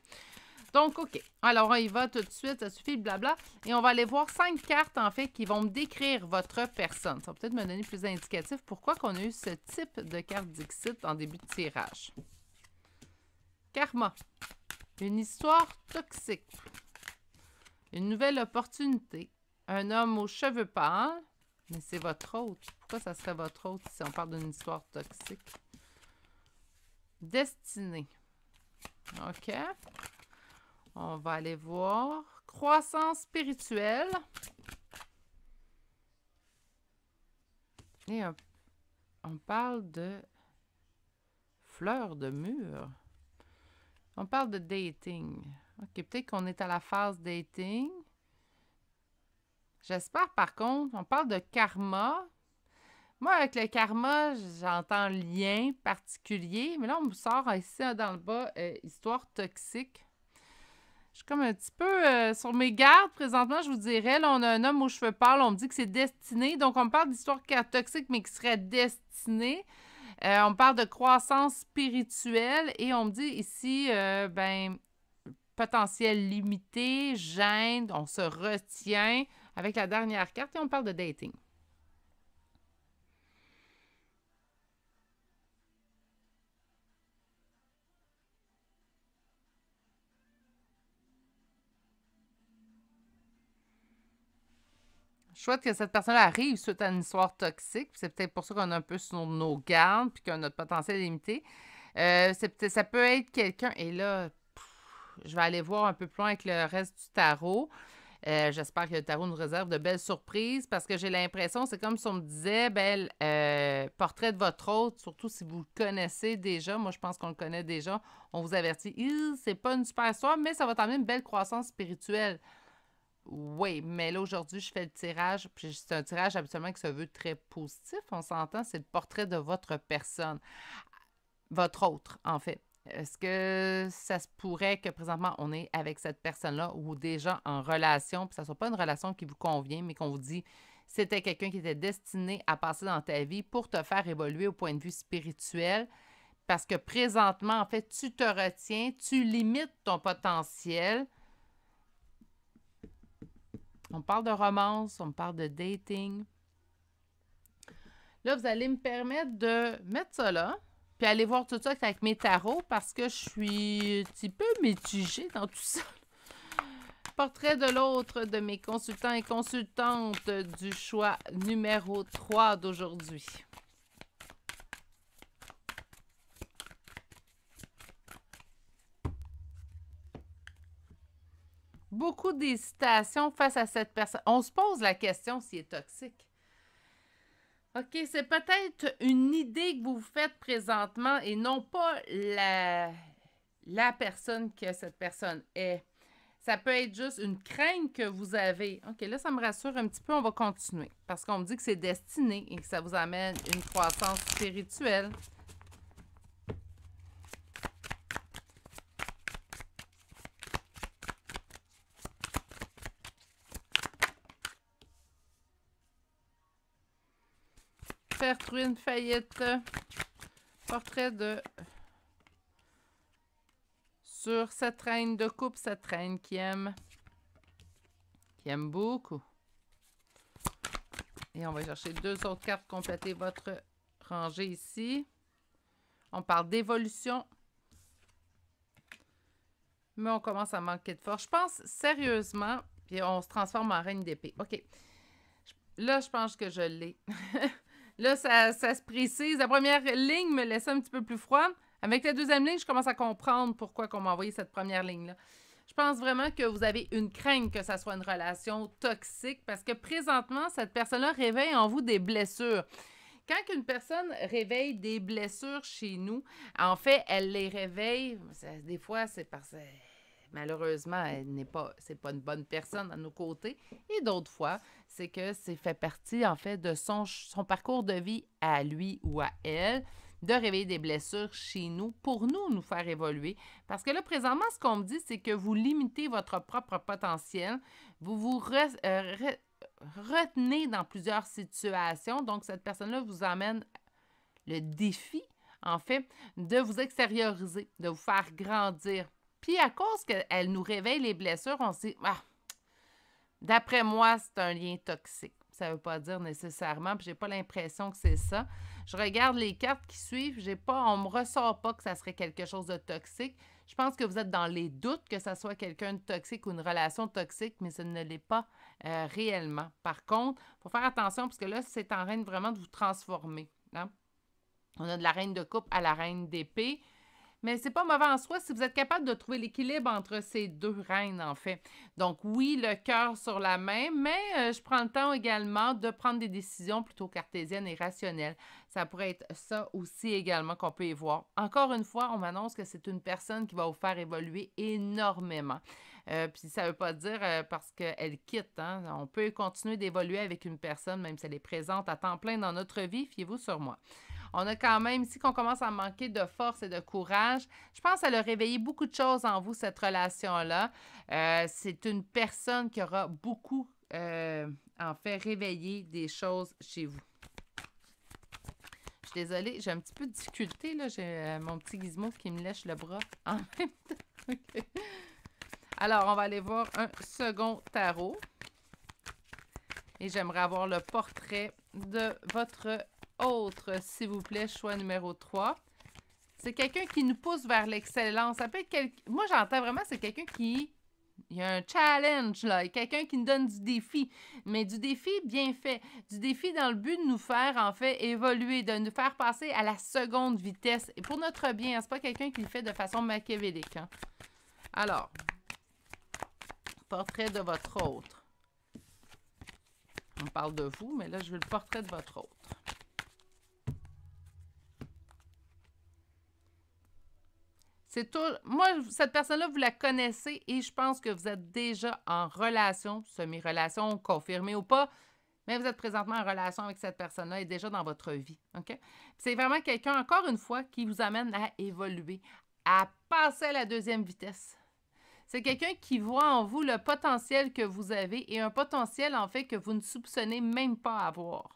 Donc, OK. Alors, on y va tout de suite. Ça suffit, blabla. Et on va aller voir 5 cartes, en fait, qui vont me décrire votre personne. Ça va peut-être me donner plus d'indicatifs. Pourquoi qu'on a eu ce type de carte Dixit en début de tirage? Karma. Une histoire toxique. Une nouvelle opportunité. Un homme aux cheveux pâles. Mais c'est votre hôte. Pourquoi ça serait votre hôte si on parle d'une histoire toxique? Destinée. OK. On va aller voir. Croissance spirituelle. Et on parle de fleurs de mur. On parle de dating. OK, peut-être qu'on est à la phase dating. J'espère, par contre, on parle de karma. Moi, avec le karma, j'entends lien particulier. Mais là, on me sort ici dans le bas, histoire toxique. Je suis comme un petit peu sur mes gardes présentement, je vous dirais. Là, on a un homme aux cheveux pâles. On me dit que c'est destiné. Donc, on me parle d'histoire toxique, mais qui serait destinée. On me parle de croissance spirituelle. Et on me dit ici, potentiel limité, gêne, on se retient avec la dernière carte. Et on parle de dating. Je souhaite que cette personne arrive suite à une histoire toxique. C'est peut-être pour ça qu'on est un peu sur nos gardes puis que notre potentiel est limité. Ça peut être quelqu'un... Et là, je vais aller voir un peu plus loin avec le reste du tarot. J'espère que le tarot nous réserve de belles surprises parce que j'ai l'impression, c'est comme si on me disait, portrait de votre hôte, surtout si vous le connaissez déjà. Moi, je pense qu'on le connaît déjà. On vous avertit, c'est pas une super histoire, mais ça va t'amener une belle croissance spirituelle. Oui, mais là, aujourd'hui, je fais le tirage. Puis c'est un tirage habituellement qui se veut très positif. On s'entend, c'est le portrait de votre personne. Votre autre, en fait. Est-ce que ça se pourrait que présentement, on est avec cette personne-là ou déjà en relation, puis ça ne soit pas une relation qui vous convient, mais qu'on vous dit c'était quelqu'un qui était destiné à passer dans ta vie pour te faire évoluer au point de vue spirituel. Parce que présentement, en fait, tu te retiens, tu limites ton potentiel. On parle de romance, on parle de dating. Là, vous allez me permettre de mettre ça là, puis aller voir tout ça avec mes tarots parce que je suis un petit peu mitigée dans tout ça. Portrait de l'autre de mes consultants et consultantes du choix numéro 3 d'aujourd'hui. Beaucoup d'hésitation face à cette personne. On se pose la question s'il est toxique. OK, c'est peut-être une idée que vous vous faites présentement et non pas la personne que cette personne est. Ça peut être juste une crainte que vous avez. OK, là, ça me rassure un petit peu. On va continuer. Parce qu'on me dit que c'est destiné et que ça vous amène une croissance spirituelle. Perte, ruine, faillite. Portrait de... Sur cette reine de coupe, cette reine qui aime beaucoup. Et on va chercher 2 autres cartes pour compléter votre rangée ici. On parle d'évolution. Mais on commence à manquer de force. Je pense sérieusement, puis on se transforme en reine d'épée. OK. Là, je pense que je l'ai. Là, ça se précise. La première ligne me laissait un petit peu plus froide. Avec la deuxième ligne, je commence à comprendre pourquoi on m'a envoyé cette première ligne-là. Je pense vraiment que vous avez une crainte que ça soit une relation toxique parce que présentement, cette personne-là réveille en vous des blessures. Quand une personne réveille des blessures chez nous, en fait, elle les réveille. Des fois, c'est parce que malheureusement, c'est pas une bonne personne à nos côtés. Et d'autres fois, c'est que c'est fait partie, en fait, de son parcours de vie à lui ou à elle, de réveiller des blessures chez nous pour nous faire évoluer. Parce que là, présentement, ce qu'on me dit, c'est que vous limitez votre propre potentiel. Vous vous retenez dans plusieurs situations. Donc, cette personne-là vous amène le défi, en fait, de vous extérioriser, de vous faire grandir. Puis à cause qu'elle nous réveille les blessures, on se dit, ah, d'après moi, c'est un lien toxique. Ça ne veut pas dire nécessairement, puis j'ai pas l'impression que c'est ça. Je regarde les cartes qui suivent, on me ressort pas que ça serait quelque chose de toxique. Je pense que vous êtes dans les doutes que ça soit quelqu'un de toxique ou une relation toxique, mais ça ne l'est pas réellement. Par contre, il faut faire attention parce que là, c'est en train vraiment de vous transformer. Hein? On a de la reine de coupe à la reine d'épée. Mais c'est pas mauvais en soi si vous êtes capable de trouver l'équilibre entre ces deux reines, en fait. Donc oui, le cœur sur la main, mais je prends le temps également de prendre des décisions plutôt cartésiennes et rationnelles. Ça pourrait être ça aussi également qu'on peut y voir. Encore une fois, on m'annonce que c'est une personne qui va vous faire évoluer énormément. Puis ça ne veut pas dire parce qu'elle quitte. Hein? On peut continuer d'évoluer avec une personne, même si elle est présente à temps plein dans notre vie, fiez-vous sur moi. On a quand même, ici qu'on commence à manquer de force et de courage, je pense qu'elle a réveillé beaucoup de choses en vous, cette relation-là. C'est une personne qui aura beaucoup, en fait, réveillé des choses chez vous. Je suis désolée, j'ai un petit peu de difficulté, là. J'ai mon petit gizmo qui me lèche le bras en même temps. Okay. Alors, on va aller voir un second tarot. Et j'aimerais avoir le portrait de votre autre, s'il vous plaît, choix numéro 3. C'est quelqu'un qui nous pousse vers l'excellence. Ça peut être moi, j'entends vraiment, c'est quelqu'un qui... Il y a un challenge, là. Quelqu'un qui nous donne du défi. Mais du défi bien fait. Du défi dans le but de nous faire, en fait, évoluer, de nous faire passer à la seconde vitesse. Et pour notre bien, c'est pas quelqu'un qui le fait de façon machiavélique. Hein? Alors, portrait de votre autre. On parle de vous, mais là, je veux le portrait de votre autre. C'est tout. Moi, cette personne-là, vous la connaissez et je pense que vous êtes déjà en relation, semi-relation, confirmée ou pas, mais vous êtes présentement en relation avec cette personne-là et déjà dans votre vie. OK? C'est vraiment quelqu'un, encore une fois, qui vous amène à évoluer, à passer à la deuxième vitesse. C'est quelqu'un qui voit en vous le potentiel que vous avez et un potentiel, en fait, que vous ne soupçonnez même pas avoir.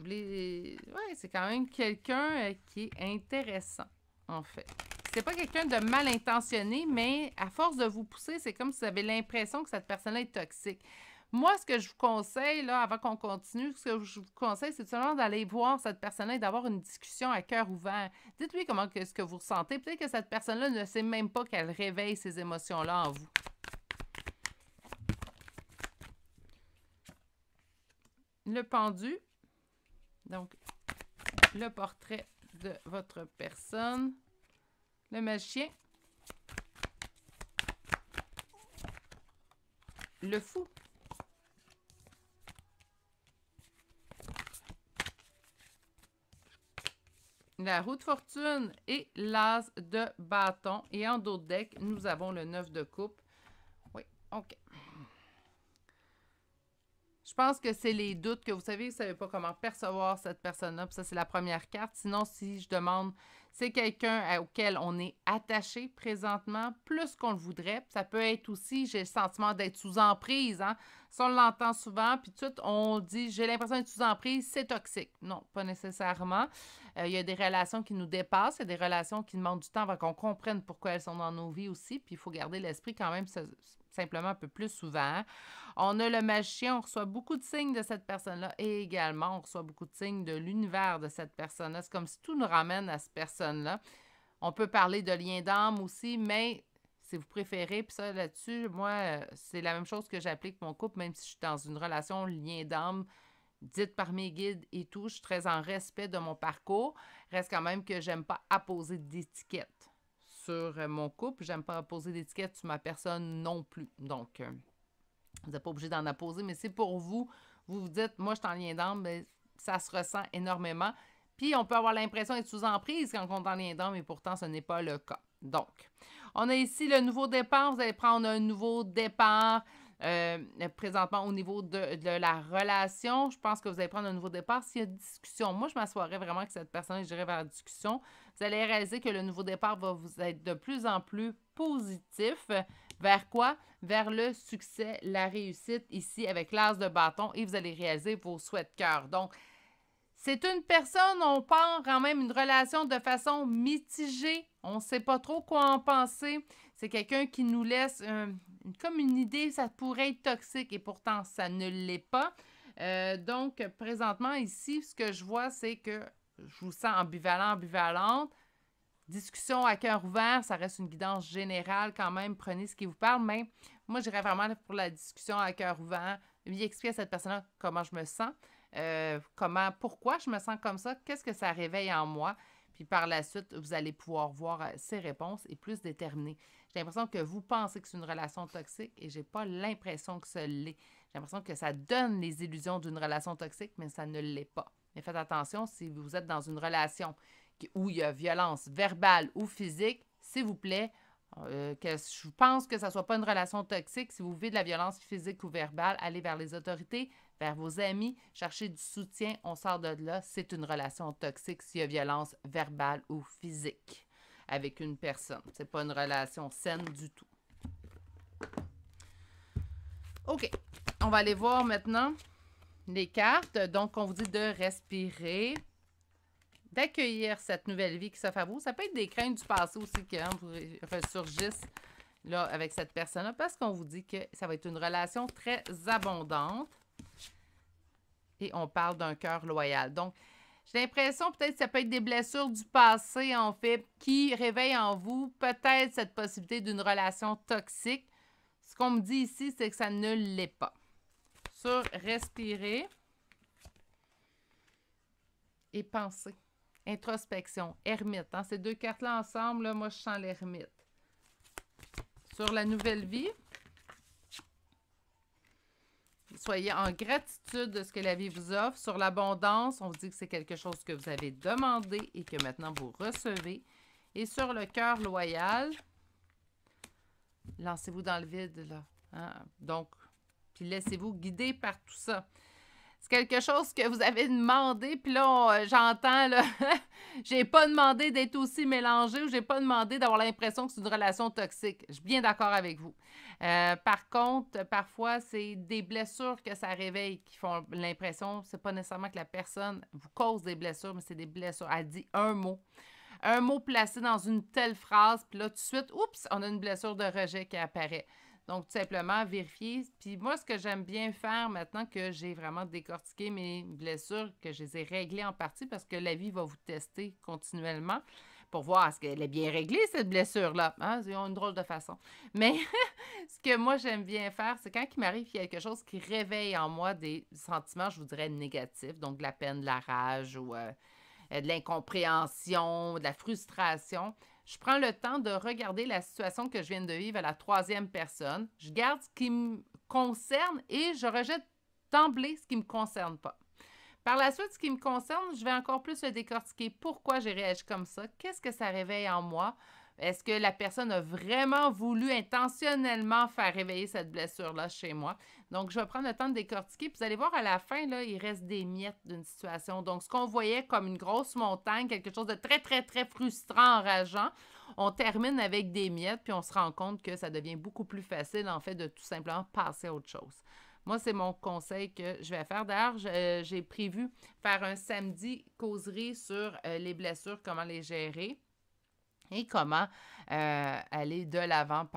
Ouais, c'est quand même quelqu'un qui est intéressant. En fait, c'est pas quelqu'un de mal intentionné, mais à force de vous pousser, c'est comme si vous avez l'impression que cette personne-là est toxique. Moi, ce que je vous conseille, là, avant qu'on continue, ce que je vous conseille, c'est seulement d'aller voir cette personne-là et d'avoir une discussion à cœur ouvert. Dites-lui ce que vous ressentez. Peut-être que cette personne-là ne sait même pas qu'elle réveille ces émotions-là en vous. Le pendu. Donc, le portrait de votre personne. Le magicien. Le fou. La roue de fortune et l'as de bâton. Et en dos de deck, nous avons le 9 de coupe. Oui, OK. Je pense que c'est les doutes que vous savez pas comment percevoir cette personne-là. Puis ça, c'est la première carte. Sinon, si je demande, c'est quelqu'un auquel on est attaché présentement, plus qu'on le voudrait. Puis ça peut être aussi, j'ai le sentiment d'être sous emprise. Hein? Ça, on l'entend souvent. Puis tout de suite, on dit, j'ai l'impression d'être sous emprise, c'est toxique. Non, pas nécessairement. Il y a des relations qui nous dépassent. Il y a des relations qui demandent du temps avant qu'on comprenne pourquoi elles sont dans nos vies aussi. Puis il faut garder l'esprit quand même simplement un peu plus souvent. On a le magicien, on reçoit beaucoup de signes de cette personne-là et également, on reçoit beaucoup de signes de l'univers de cette personne-là. C'est comme si tout nous ramène à cette personne-là. On peut parler de lien d'âme aussi, mais si vous préférez, puis ça, là-dessus, moi, c'est la même chose que j'applique mon couple, même si je suis dans une relation lien d'âme, dite par mes guides et tout, je suis très en respect de mon parcours. Reste quand même que j'aime pas apposer d'étiquette sur mon couple. J'aime pas apposer d'étiquette sur ma personne non plus. Donc, vous n'êtes pas obligé d'en apposer, mais c'est pour vous. Vous vous dites, moi, je suis en lien d'âme, mais ça se ressent énormément. Puis, on peut avoir l'impression d'être sous emprise quand on est en lien d'âme, mais pourtant, ce n'est pas le cas. Donc, on a ici le nouveau départ. Vous allez prendre un nouveau départ présentement au niveau de la relation. Je pense que vous allez prendre un nouveau départ. S'il y a discussion, moi, je m'assoirais vraiment avec cette personne et je dirais vers la discussion. Vous allez réaliser que le nouveau départ va vous être de plus en plus positif. Vers quoi? Vers le succès, la réussite ici avec l'as de bâton et vous allez réaliser vos souhaits de cœur. Donc, C'est une personne, on part quand même une relation de façon mitigée. On ne sait pas trop quoi en penser. C'est quelqu'un qui nous laisse comme une idée, ça pourrait être toxique et pourtant ça ne l'est pas. Donc, présentement ici, ce que je vois, c'est que je vous sens ambivalente. Discussion à cœur ouvert, ça reste une guidance générale quand même. Prenez ce qui vous parle, mais moi, j'irais vraiment pour la discussion à cœur ouvert. Lui expliquer à cette personne-là comment je me sens, pourquoi je me sens comme ça, qu'est-ce que ça réveille en moi. Puis par la suite, vous allez pouvoir voir ses réponses et plus déterminer. J'ai l'impression que vous pensez que c'est une relation toxique et j'ai pas l'impression que ça l'est. J'ai l'impression que ça donne les illusions d'une relation toxique, mais ça ne l'est pas. Mais faites attention, si vous êtes dans une relation où il y a violence verbale ou physique, s'il vous plaît, que je pense que ça ne soit pas une relation toxique. Si vous vivez de la violence physique ou verbale, allez vers les autorités, vers vos amis, cherchez du soutien, on sort de là. C'est une relation toxique s'il y a violence verbale ou physique avec une personne. Ce n'est pas une relation saine du tout. OK, on va aller voir maintenant les cartes. Donc, on vous dit de respirer, d'accueillir cette nouvelle vie qui s'offre à vous. Ça peut être des craintes du passé aussi qui vous ressurgissent là, avec cette personne-là parce qu'on vous dit que ça va être une relation très abondante et on parle d'un cœur loyal. Donc, j'ai l'impression peut-être que ça peut être des blessures du passé, en fait, qui réveillent en vous peut-être cette possibilité d'une relation toxique. Ce qu'on me dit ici, c'est que ça ne l'est pas. Sur respirer et penser. Introspection, ermite. Hein? Ces deux cartes-là ensemble, là, moi, je sens l'ermite. Sur la nouvelle vie, soyez en gratitude de ce que la vie vous offre. Sur l'abondance, on vous dit que c'est quelque chose que vous avez demandé et que maintenant vous recevez. Et sur le cœur loyal, lancez-vous dans le vide, là. Hein? Donc, puis laissez-vous guider par tout ça. C'est quelque chose que vous avez demandé, puis là, j'entends, là, j'ai pas demandé d'être aussi mélangé ou j'ai pas demandé d'avoir l'impression que c'est une relation toxique. Je suis bien d'accord avec vous. Par contre, parfois, c'est des blessures que ça réveille qui font l'impression, c'est pas nécessairement que la personne vous cause des blessures, mais c'est des blessures. Elle dit un mot placé dans une telle phrase, puis là, tout de suite, oups, on a une blessure de rejet qui apparaît. Donc, tout simplement, vérifier. Puis moi, ce que j'aime bien faire maintenant que j'ai vraiment décortiqué mes blessures, que je les ai réglées en partie parce que la vie va vous tester continuellement pour voir est-ce qu'elle est bien réglée, cette blessure-là. Hein? C'est une drôle de façon. Mais ce que moi, j'aime bien faire, c'est quand il m'arrive quelque chose qui réveille en moi des sentiments, je vous dirais, négatifs, donc de la peine, de la rage ou de l'incompréhension, de la frustration. Je prends le temps de regarder la situation que je viens de vivre à la troisième personne. Je garde ce qui me concerne et je rejette d'emblée ce qui ne me concerne pas. Par la suite, ce qui me concerne, je vais encore plus le décortiquer. Pourquoi j'ai réagi comme ça? Qu'est-ce que ça réveille en moi? Est-ce que la personne a vraiment voulu intentionnellement faire réveiller cette blessure-là chez moi? Donc, je vais prendre le temps de décortiquer. Puis, vous allez voir, à la fin, là, il reste des miettes d'une situation. Donc, ce qu'on voyait comme une grosse montagne, quelque chose de très, très, très frustrant, enrageant, on termine avec des miettes, puis on se rend compte que ça devient beaucoup plus facile, en fait, de tout simplement passer à autre chose. Moi, c'est mon conseil que je vais faire. D'ailleurs, j'ai prévu faire un samedi causerie sur les blessures, comment les gérer. Et comment aller de l'avant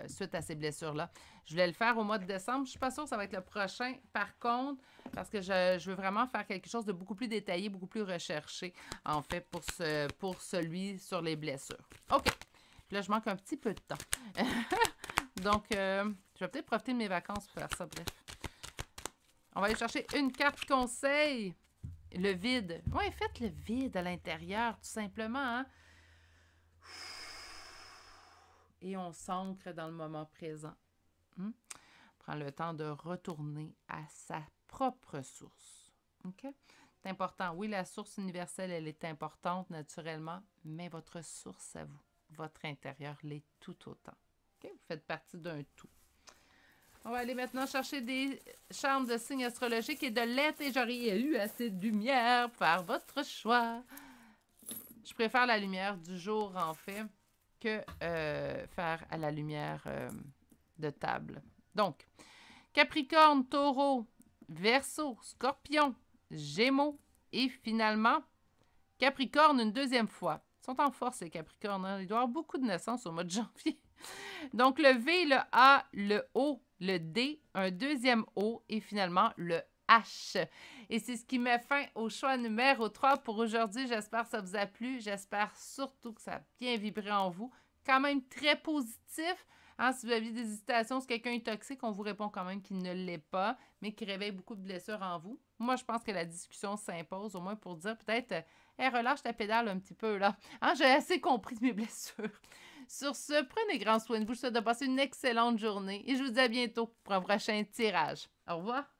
suite à ces blessures-là. Je voulais le faire au mois de décembre. Je ne suis pas sûre que ça va être le prochain, par contre, parce que je veux vraiment faire quelque chose de beaucoup plus détaillé, beaucoup plus recherché, en fait, pour celui sur les blessures. OK. Puis là, je manque un petit peu de temps. Donc, je vais peut-être profiter de mes vacances pour faire ça, bref. On va aller chercher une carte conseil. Le vide. Oui, faites le vide à l'intérieur, tout simplement, hein. Et on s'ancre dans le moment présent. Prends le temps de retourner à sa propre source. OK? C'est important. Oui, la source universelle, elle est importante naturellement, mais votre source à vous, votre intérieur, l'est tout autant. OK? Vous faites partie d'un tout. On va aller maintenant chercher des charmes de signes astrologiques et de l'intelligence. Eu assez de lumière, faire votre choix. Je préfère la lumière du jour, en fait, que faire à la lumière de table. Donc, Capricorne, Taureau, Verseau, Scorpion, Gémeaux Et finalement, Capricorne une deuxième fois. Ils sont en force, les Capricornes. Hein? Il doit y avoir beaucoup de naissances au mois de janvier. Donc, le V, le A, le O, le D, un deuxième O et finalement le H. Et c'est ce qui met fin au choix numéro 3 pour aujourd'hui. J'espère que ça vous a plu. J'espère surtout que ça a bien vibré en vous. Quand même très positif. Hein, si vous aviez des hésitations, si quelqu'un est toxique, on vous répond quand même qu'il ne l'est pas, mais qui réveille beaucoup de blessures en vous. Moi, je pense que la discussion s'impose, au moins pour dire peut-être, hey, relâche ta pédale un petit peu, là. Hein, j'ai assez compris de mes blessures. Sur ce, prenez grand soin de vous. Je vous souhaite de passer une excellente journée et je vous dis à bientôt pour un prochain tirage. Au revoir.